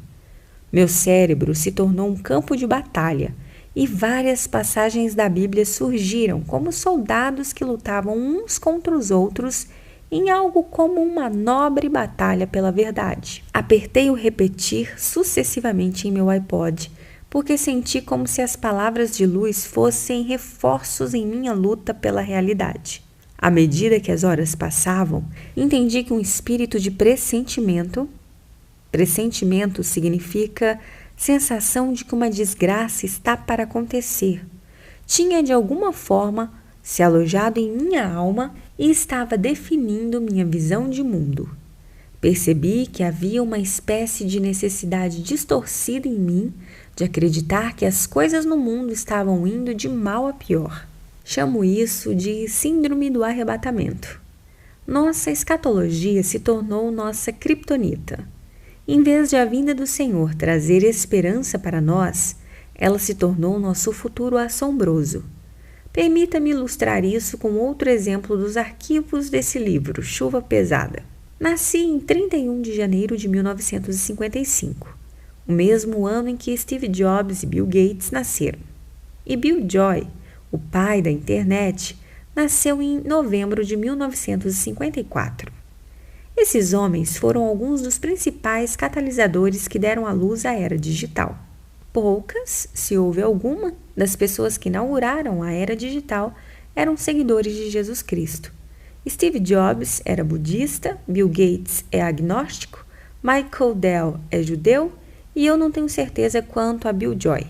B: Meu cérebro se tornou um campo de batalha, e várias passagens da Bíblia surgiram como soldados que lutavam uns contra os outros em algo como uma nobre batalha pela verdade. Apertei o repetir sucessivamente em meu iPod, porque senti como se as palavras de Luiz fossem reforços em minha luta pela realidade. À medida que as horas passavam, entendi que um espírito de pressentimento significa sensação de que uma desgraça está para acontecer, tinha de alguma forma se alojado em minha alma e estava definindo minha visão de mundo. Percebi que havia uma espécie de necessidade distorcida em mim de acreditar que as coisas no mundo estavam indo de mal a pior. Chamo isso de síndrome do arrebatamento. Nossa escatologia se tornou nossa criptonita. Em vez de a vinda do Senhor trazer esperança para nós, ela se tornou nosso futuro assombroso. Permita-me ilustrar isso com outro exemplo dos arquivos desse livro, Chuva Pesada. Nasci em 31 de janeiro de 1955, o mesmo ano em que Steve Jobs e Bill Gates nasceram. E Bill Joy, o pai da internet, nasceu em novembro de 1954. Esses homens foram alguns dos principais catalisadores que deram à luz à era digital. Poucas, se houve alguma, das pessoas que inauguraram a era digital eram seguidores de Jesus Cristo. Steve Jobs era budista, Bill Gates é agnóstico, Michael Dell é judeu e eu não tenho certeza quanto a Bill Joy.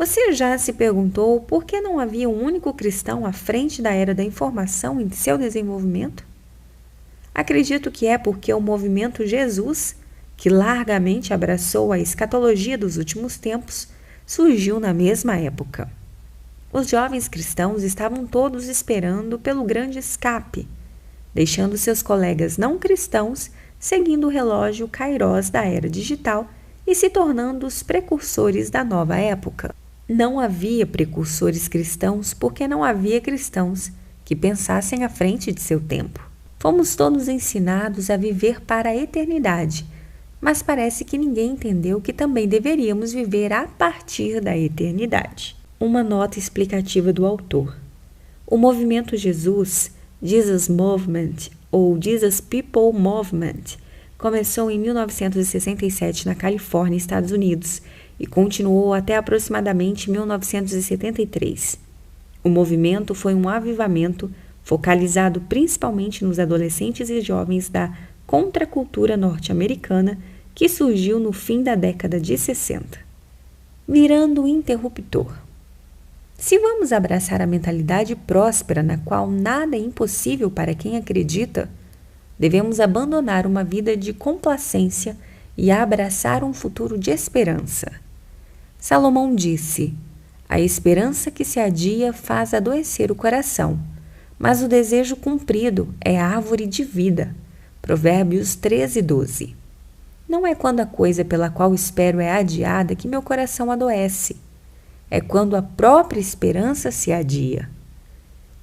C: Você já se perguntou por que não havia um único cristão à frente da era da informação em seu desenvolvimento? Acredito que é porque o movimento Jesus, que largamente abraçou a escatologia dos últimos tempos, surgiu na mesma época. Os jovens cristãos estavam todos esperando pelo grande escape, deixando seus colegas não cristãos seguindo o relógio Kairos da era digital e se tornando os precursores da nova época. Não havia precursores cristãos porque não havia cristãos que pensassem à frente de seu tempo. Fomos todos ensinados a viver para a eternidade, mas parece que ninguém entendeu que também deveríamos viver a partir da eternidade. Uma nota explicativa do autor. O movimento Jesus Movement ou Jesus People Movement começou em 1967 na Califórnia, Estados Unidos, e continuou até aproximadamente 1973. O movimento foi um avivamento focalizado principalmente nos adolescentes e jovens da contracultura norte-americana que surgiu no fim da década de 60. Virando o interruptor. Se vamos abraçar a mentalidade próspera na qual nada é impossível para quem acredita, devemos abandonar uma vida de complacência e abraçar um futuro de esperança. Salomão disse: "A esperança que se adia faz adoecer o coração, mas o desejo cumprido é árvore de vida." Provérbios 13:12. Não é quando a coisa pela qual espero é adiada que meu coração adoece. É quando a própria esperança se adia.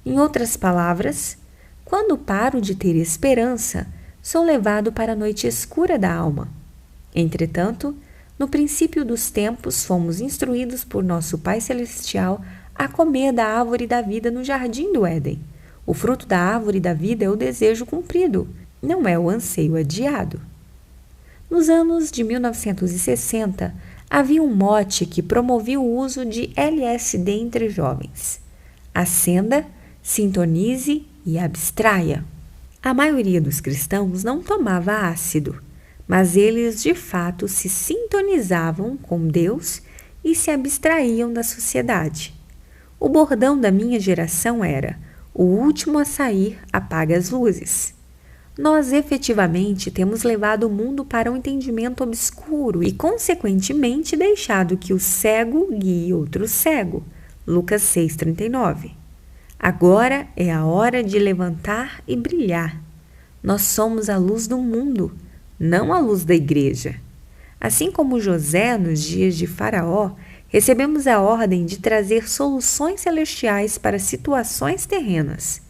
C: Em outras palavras, quando paro de ter esperança, sou levado para a noite escura da alma. Entretanto, no princípio dos tempos, fomos instruídos por nosso Pai Celestial a comer da árvore da vida no jardim do Éden. O fruto da árvore da vida é o desejo cumprido, não é o anseio adiado. Nos anos de 1960, havia um mote que promovia o uso de LSD entre jovens. Acenda, sintonize e abstraia. A maioria dos cristãos não tomava ácido, mas eles de fato se sintonizavam com Deus e se abstraíam da sociedade. O bordão da minha geração era: o último a sair apaga as luzes. Nós efetivamente temos levado o mundo para um entendimento obscuro e, consequentemente, deixado que o cego guie outro cego. Lucas 6,39. Agora é a hora de levantar e brilhar. Nós somos a luz do mundo, não a luz da igreja. Assim como José nos dias de Faraó, recebemos a ordem de trazer soluções celestiais para situações terrenas.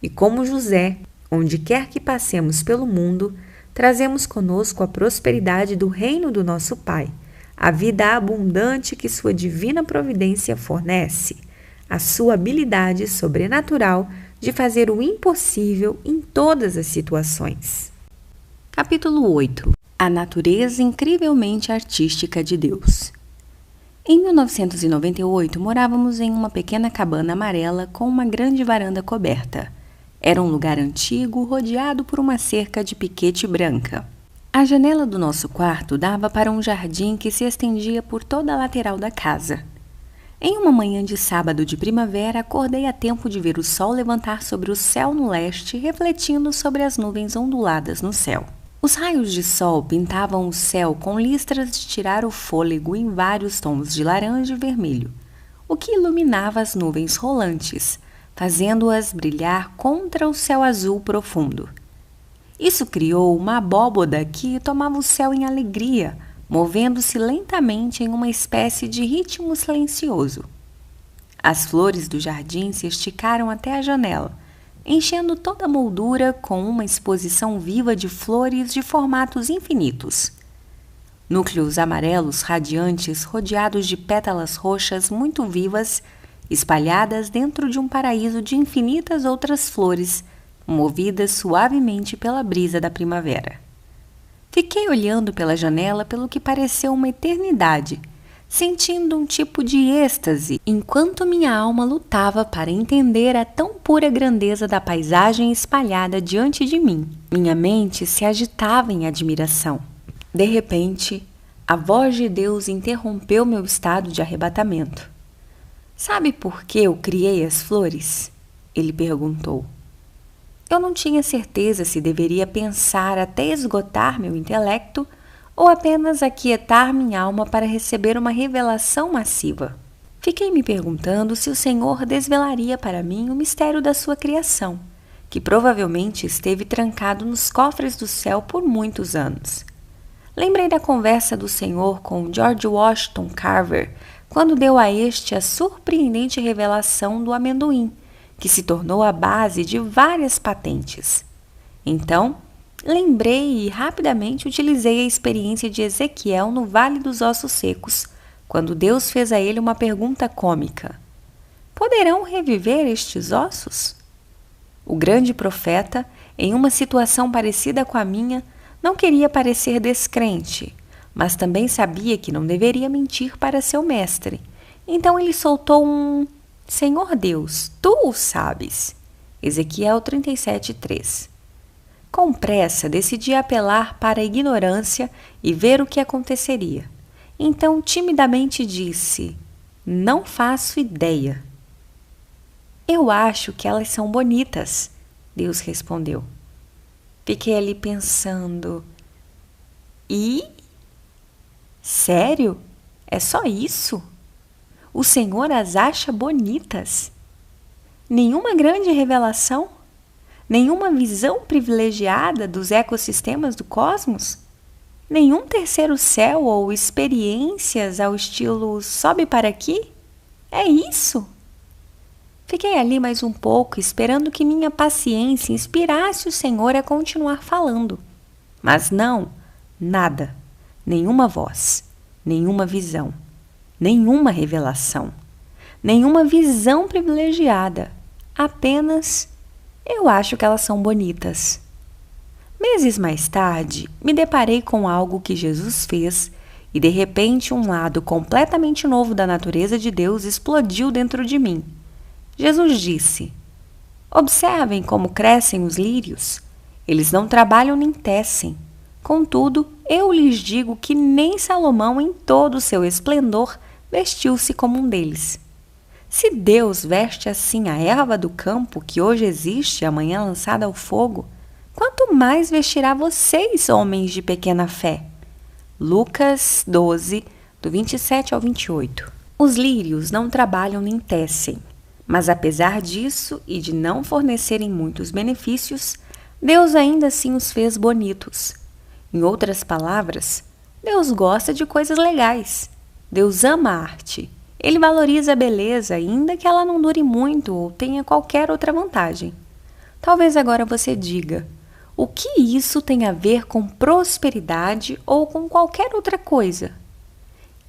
C: E como José, onde quer que passemos pelo mundo, trazemos conosco a prosperidade do reino do nosso Pai, a vida abundante que sua divina providência fornece, a sua habilidade sobrenatural de fazer o impossível em todas as situações.
B: Capítulo 8. A natureza incrivelmente artística de Deus. Em 1998, morávamos em uma pequena cabana amarela com uma grande varanda coberta. Era um lugar antigo, rodeado por uma cerca de piquete branca. A janela do nosso quarto dava para um jardim que se estendia por toda a lateral da casa. Em uma manhã de sábado de primavera, acordei a tempo de ver o sol levantar sobre o céu no leste, refletindo sobre as nuvens onduladas no céu. Os raios de sol pintavam o céu com listras de tirar o fôlego em vários tons de laranja e vermelho, o que iluminava as nuvens rolantes, fazendo-as brilhar contra o céu azul profundo. Isso criou uma abóboda que tomava o céu em alegria, movendo-se lentamente em uma espécie de ritmo silencioso. As flores do jardim se esticaram até a janela, enchendo toda a moldura com uma exposição viva de flores de formatos infinitos. Núcleos amarelos radiantes rodeados de pétalas roxas muito vivas, espalhadas dentro de um paraíso de infinitas outras flores, movidas suavemente pela brisa da primavera. Fiquei olhando pela janela pelo que pareceu uma eternidade, sentindo um tipo de êxtase, enquanto minha alma lutava para entender a tão pura grandeza da paisagem espalhada diante de mim. Minha mente se agitava em admiração. De repente, a voz de Deus interrompeu meu estado de arrebatamento. Sabe por que eu criei as flores? Ele perguntou. Eu não tinha certeza se deveria pensar até esgotar meu intelecto ou apenas aquietar minha alma para receber uma revelação massiva. Fiquei me perguntando se o Senhor desvelaria para mim o mistério da sua criação, que provavelmente esteve trancado nos cofres do céu por muitos anos. Lembrei da conversa do Senhor com George Washington Carver, quando deu a este a surpreendente revelação do amendoim, que se tornou a base de várias patentes. Então, lembrei e rapidamente utilizei a experiência de Ezequiel no Vale dos Ossos Secos, quando Deus fez a ele uma pergunta cômica: poderão reviver estes ossos? O grande profeta, em uma situação parecida com a minha, não queria parecer descrente, mas também sabia que não deveria mentir para seu mestre. Então ele soltou um: Senhor Deus, tu o sabes. Ezequiel 37:3. Com pressa, decidi apelar para a ignorância e ver o que aconteceria. Então, timidamente disse: não faço ideia. Eu acho que elas são bonitas, Deus respondeu. Fiquei ali pensando: e? Sério? É só isso? O Senhor as acha bonitas? Nenhuma grande revelação? Nenhuma visão privilegiada dos ecossistemas do cosmos? Nenhum terceiro céu ou experiências ao estilo sobe para aqui? É isso? Fiquei ali mais um pouco, esperando que minha paciência inspirasse o Senhor a continuar falando. Mas não, nada, nenhuma voz, nenhuma visão, nenhuma revelação, nenhuma visão privilegiada, apenas: eu acho que elas são bonitas. Meses mais tarde, me deparei com algo que Jesus fez e de repente um lado completamente novo da natureza de Deus explodiu dentro de mim. Jesus disse: observem como crescem os lírios. Eles não trabalham nem tecem. Contudo, eu lhes digo que nem Salomão, em todo o seu esplendor, vestiu-se como um deles. Se Deus veste assim a erva do campo, que hoje existe e amanhã lançada ao fogo, quanto mais vestirá vocês, homens de pequena fé. Lucas 12, do 27 ao 28. Os lírios não trabalham nem tecem. Mas apesar disso e de não fornecerem muitos benefícios, Deus ainda assim os fez bonitos. Em outras palavras, Deus gosta de coisas legais. Deus ama a arte. Ele valoriza a beleza, ainda que ela não dure muito ou tenha qualquer outra vantagem. Talvez agora você diga: o que isso tem a ver com prosperidade ou com qualquer outra coisa?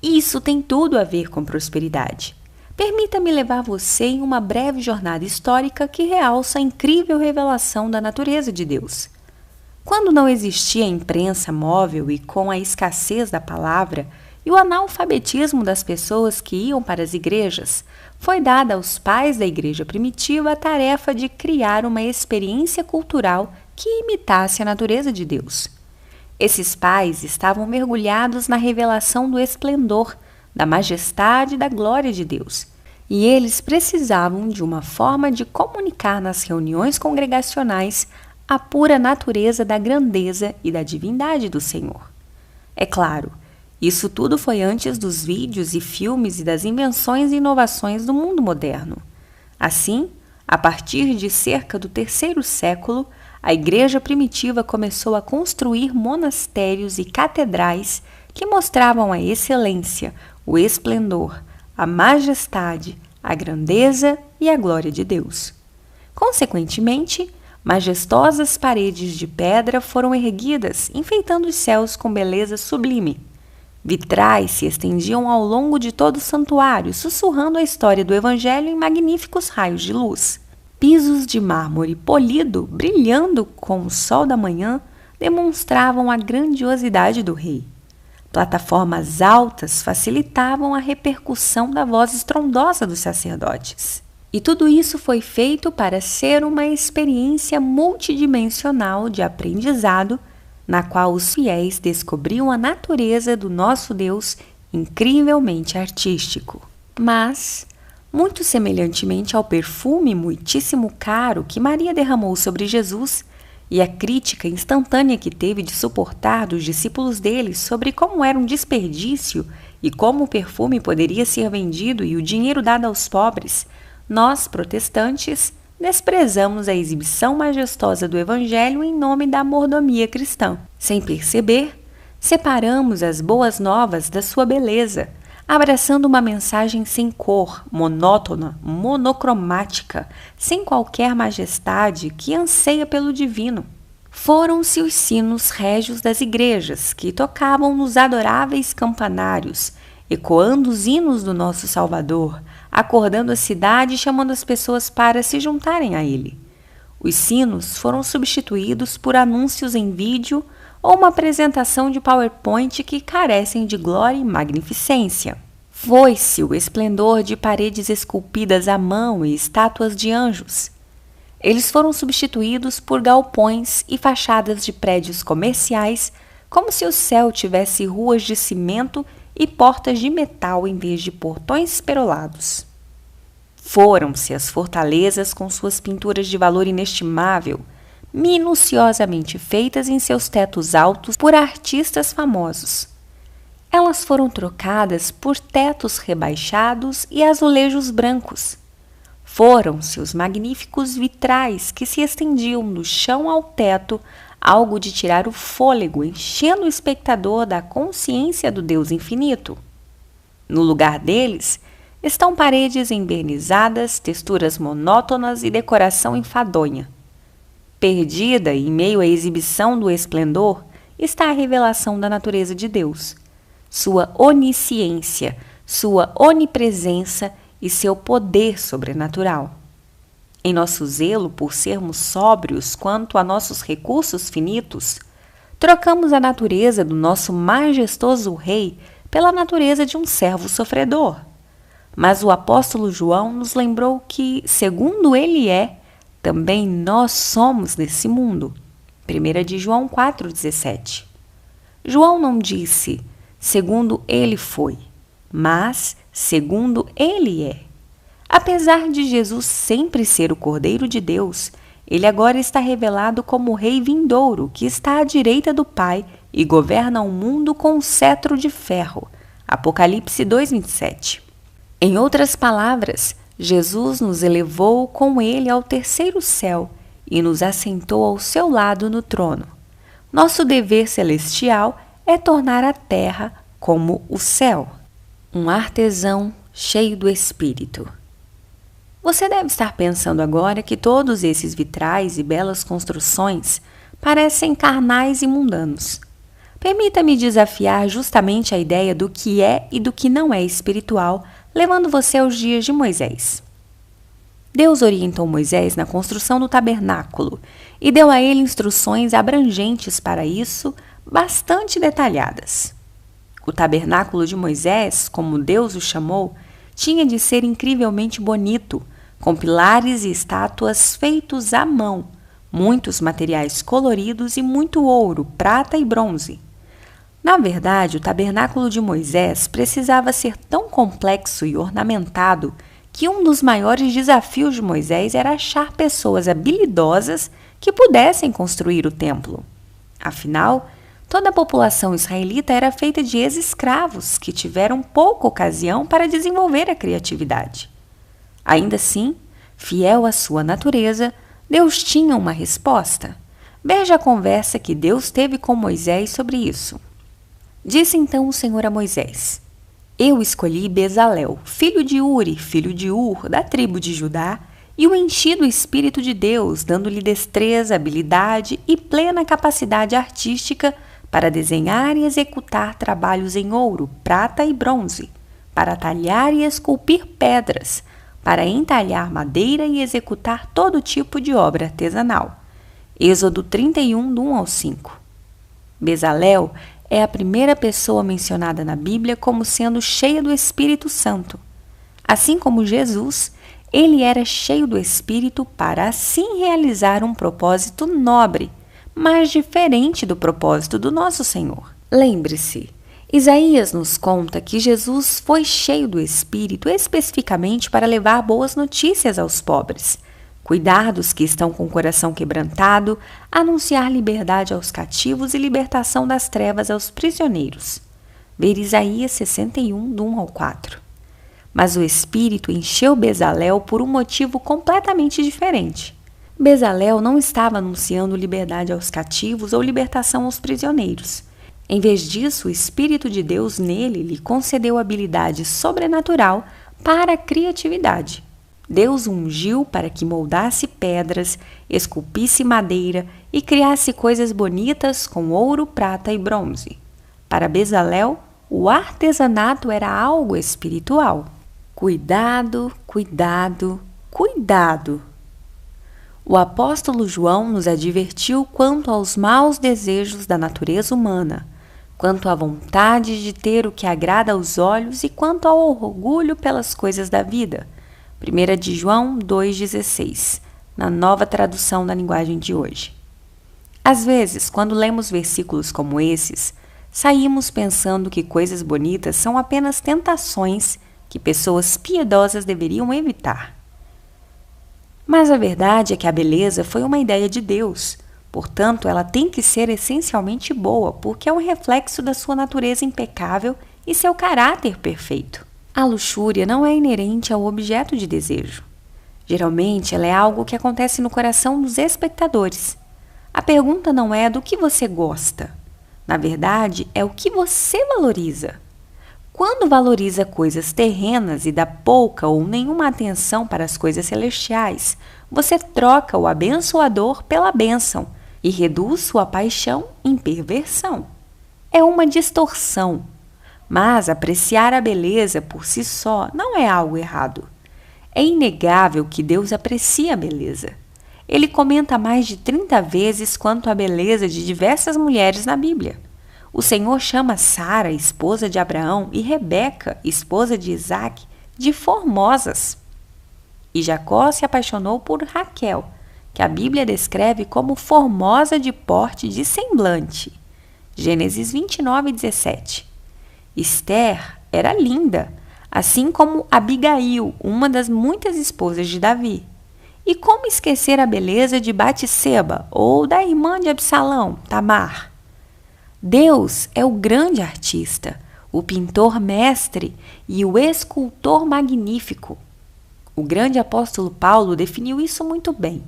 B: Isso tem tudo a ver com prosperidade. Permita-me levar você em uma breve jornada histórica que realça a incrível revelação da natureza de Deus. Quando não existia a imprensa móvel e com a escassez da palavra e o analfabetismo das pessoas que iam para as igrejas, foi dada aos pais da igreja primitiva a tarefa de criar uma experiência cultural que imitasse a natureza de Deus. Esses pais estavam mergulhados na revelação do esplendor, da majestade e da glória de Deus, e eles precisavam de uma forma de comunicar nas reuniões congregacionais a pura natureza da grandeza e da divindade do Senhor. É claro, isso tudo foi antes dos vídeos e filmes e das invenções e inovações do mundo moderno. Assim, a partir de cerca do 3º século, a igreja primitiva começou a construir monastérios e catedrais que mostravam a excelência, o esplendor, a majestade, a grandeza e a glória de Deus. Consequentemente, majestosas paredes de pedra foram erguidas, enfeitando os céus com beleza sublime. Vitrais se estendiam ao longo de todo o santuário, sussurrando a história do Evangelho em magníficos raios de luz. Pisos de mármore polido, brilhando com o sol da manhã, demonstravam a grandiosidade do rei. Plataformas altas facilitavam a repercussão da voz estrondosa dos sacerdotes. E tudo isso foi feito para ser uma experiência multidimensional de aprendizado, na qual os fiéis descobriam a natureza do nosso Deus incrivelmente artístico. Mas, muito semelhantemente ao perfume muitíssimo caro que Maria derramou sobre Jesus, e a crítica instantânea que teve de suportar dos discípulos dele sobre como era um desperdício e como o perfume poderia ser vendido e o dinheiro dado aos pobres, nós, protestantes, desprezamos a exibição majestosa do Evangelho em nome da mordomia cristã. Sem perceber, separamos as boas novas da sua beleza, abraçando uma mensagem sem cor, monótona, monocromática, sem qualquer majestade que anseia pelo divino. Foram-se os sinos régios das igrejas, que tocavam nos adoráveis campanários, ecoando os hinos do nosso Salvador, acordando a cidade e chamando as pessoas para se juntarem a ele. Os sinos foram substituídos por anúncios em vídeo ou uma apresentação de PowerPoint que carecem de glória e magnificência. Foi-se o esplendor de paredes esculpidas à mão e estátuas de anjos. Eles foram substituídos por galpões e fachadas de prédios comerciais, como se o céu tivesse ruas de cimento e portas de metal em vez de portões perolados. Foram-se as fortalezas com suas pinturas de valor inestimável, minuciosamente feitas em seus tetos altos por artistas famosos. Elas foram trocadas por tetos rebaixados e azulejos brancos. Foram-se os magníficos vitrais que se estendiam do chão ao teto, algo de tirar o fôlego, enchendo o espectador da consciência do Deus infinito. No lugar deles estão paredes envernizadas, texturas monótonas e decoração enfadonha. Perdida em meio à exibição do esplendor está a revelação da natureza de Deus, sua onisciência, sua onipresença e seu poder sobrenatural. Em nosso zelo por sermos sóbrios quanto a nossos recursos finitos, trocamos a natureza do nosso majestoso rei pela natureza de um servo sofredor. Mas o apóstolo João nos lembrou que, segundo ele é, também nós somos nesse mundo. 1 de João 4,17. João não disse, segundo ele foi, mas segundo ele é. Apesar de Jesus sempre ser o Cordeiro de Deus, ele agora está revelado como o Rei vindouro que está à direita do Pai e governa o mundo com um cetro de ferro. Apocalipse 2,27. Em outras palavras, Jesus nos elevou com ele ao terceiro céu e nos assentou ao seu lado no trono. Nosso dever celestial é tornar a terra como o céu. Um artesão cheio do Espírito. Você deve estar pensando agora que todos esses vitrais e belas construções parecem carnais e mundanos. Permita-me desafiar justamente a ideia do que é e do que não é espiritual, levando você aos dias de Moisés. Deus orientou Moisés na construção do tabernáculo e deu a ele instruções abrangentes para isso, bastante detalhadas. O tabernáculo de Moisés, como Deus o chamou, tinha de ser incrivelmente bonito, com pilares e estátuas feitos à mão, muitos materiais coloridos e muito ouro, prata e bronze. Na verdade, o tabernáculo de Moisés precisava ser tão complexo e ornamentado que um dos maiores desafios de Moisés era achar pessoas habilidosas que pudessem construir o templo. Afinal, toda a população israelita era feita de ex-escravos que tiveram pouca ocasião para desenvolver a criatividade. Ainda assim, fiel à sua natureza, Deus tinha uma resposta. Veja a conversa que Deus teve com Moisés sobre isso. Disse então o Senhor a Moisés: Eu escolhi Bezalel, filho de Uri, filho de Ur, da tribo de Judá, e o enchi do Espírito de Deus, dando-lhe destreza, habilidade e plena capacidade artística para desenhar e executar trabalhos em ouro, prata e bronze, para talhar e esculpir pedras, para entalhar madeira e executar todo tipo de obra artesanal. Êxodo 31, do 1 ao 5. Bezalel é a primeira pessoa mencionada na Bíblia como sendo cheia do Espírito Santo. Assim como Jesus, ele era cheio do Espírito para assim realizar um propósito nobre, mas diferente do propósito do nosso Senhor. Lembre-se, Isaías nos conta que Jesus foi cheio do Espírito especificamente para levar boas notícias aos pobres, cuidar dos que estão com o coração quebrantado, anunciar liberdade aos cativos e libertação das trevas aos prisioneiros. Ver Isaías 61, do 1 ao 4. Mas o Espírito encheu Bezalel por um motivo completamente diferente. Bezalel não estava anunciando liberdade aos cativos ou libertação aos prisioneiros. Em vez disso, o Espírito de Deus nele lhe concedeu habilidade sobrenatural para a criatividade. Deus o ungiu para que moldasse pedras, esculpisse madeira e criasse coisas bonitas com ouro, prata e bronze. Para Bezalel, o artesanato era algo espiritual. Cuidado, cuidado, cuidado! O apóstolo João nos advertiu quanto aos maus desejos da natureza humana, quanto à vontade de ter o que agrada aos olhos e quanto ao orgulho pelas coisas da vida. 1 de João 2,16, na nova tradução da linguagem de hoje. Às vezes, quando lemos versículos como esses, saímos pensando que coisas bonitas são apenas tentações que pessoas piedosas deveriam evitar. Mas a verdade é que a beleza foi uma ideia de Deus, portanto, ela tem que ser essencialmente boa, porque é um reflexo da sua natureza impecável e seu caráter perfeito. A luxúria não é inerente ao objeto de desejo. Geralmente, ela é algo que acontece no coração dos espectadores. A pergunta não é do que você gosta. Na verdade, é o que você valoriza. Quando valoriza coisas terrenas e dá pouca ou nenhuma atenção para as coisas celestiais, você troca o abençoador pela bênção e reduz sua paixão em perversão. É uma distorção. Mas apreciar a beleza por si só não é algo errado. É inegável que Deus aprecia a beleza. Ele comenta mais de 30 vezes quanto à beleza de diversas mulheres na Bíblia. O Senhor chama Sara, esposa de Abraão, e Rebeca, esposa de Isaque, de formosas. E Jacó se apaixonou por Raquel, que a Bíblia descreve como formosa de porte de semblante. Gênesis 29:17. Esther era linda, assim como Abigail, uma das muitas esposas de Davi. E como esquecer a beleza de Batseba ou da irmã de Absalão, Tamar? Deus é o grande artista, o pintor mestre e o escultor magnífico. O grande apóstolo Paulo definiu isso muito bem,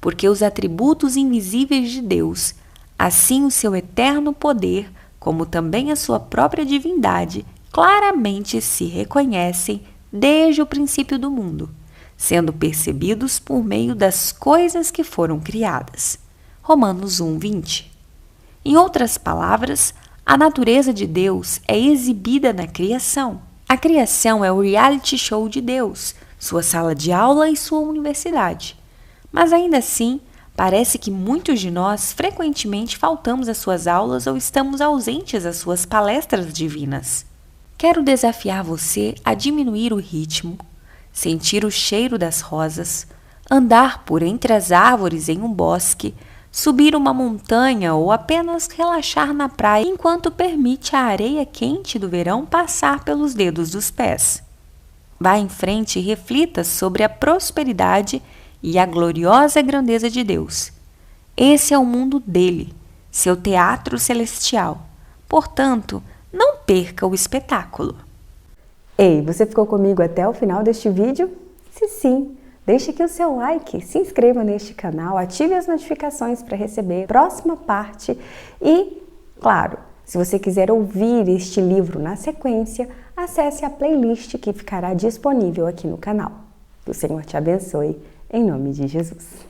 B: porque os atributos invisíveis de Deus, assim o seu eterno poder, como também a sua própria divindade, claramente se reconhecem desde o princípio do mundo, sendo percebidos por meio das coisas que foram criadas. Romanos 1:20. Em outras palavras, a natureza de Deus é exibida na criação. A criação é o reality show de Deus, sua sala de aula e sua universidade. Mas ainda assim, parece que muitos de nós frequentemente faltamos às suas aulas ou estamos ausentes às suas palestras divinas. Quero desafiar você a diminuir o ritmo, sentir o cheiro das rosas, andar por entre as árvores em um bosque, subir uma montanha ou apenas relaxar na praia enquanto permite a areia quente do verão passar pelos dedos dos pés. Vá em frente e reflita sobre a prosperidade e a gloriosa grandeza de Deus. Esse é o mundo dele, seu teatro celestial. Portanto, não perca o espetáculo.
A: Ei, você ficou comigo até o final deste vídeo? Se sim, deixe aqui o seu like, se inscreva neste canal, ative as notificações para receber a próxima parte e, claro, se você quiser ouvir este livro na sequência, acesse a playlist que ficará disponível aqui no canal. Que o Senhor te abençoe. Em nome de Jesus.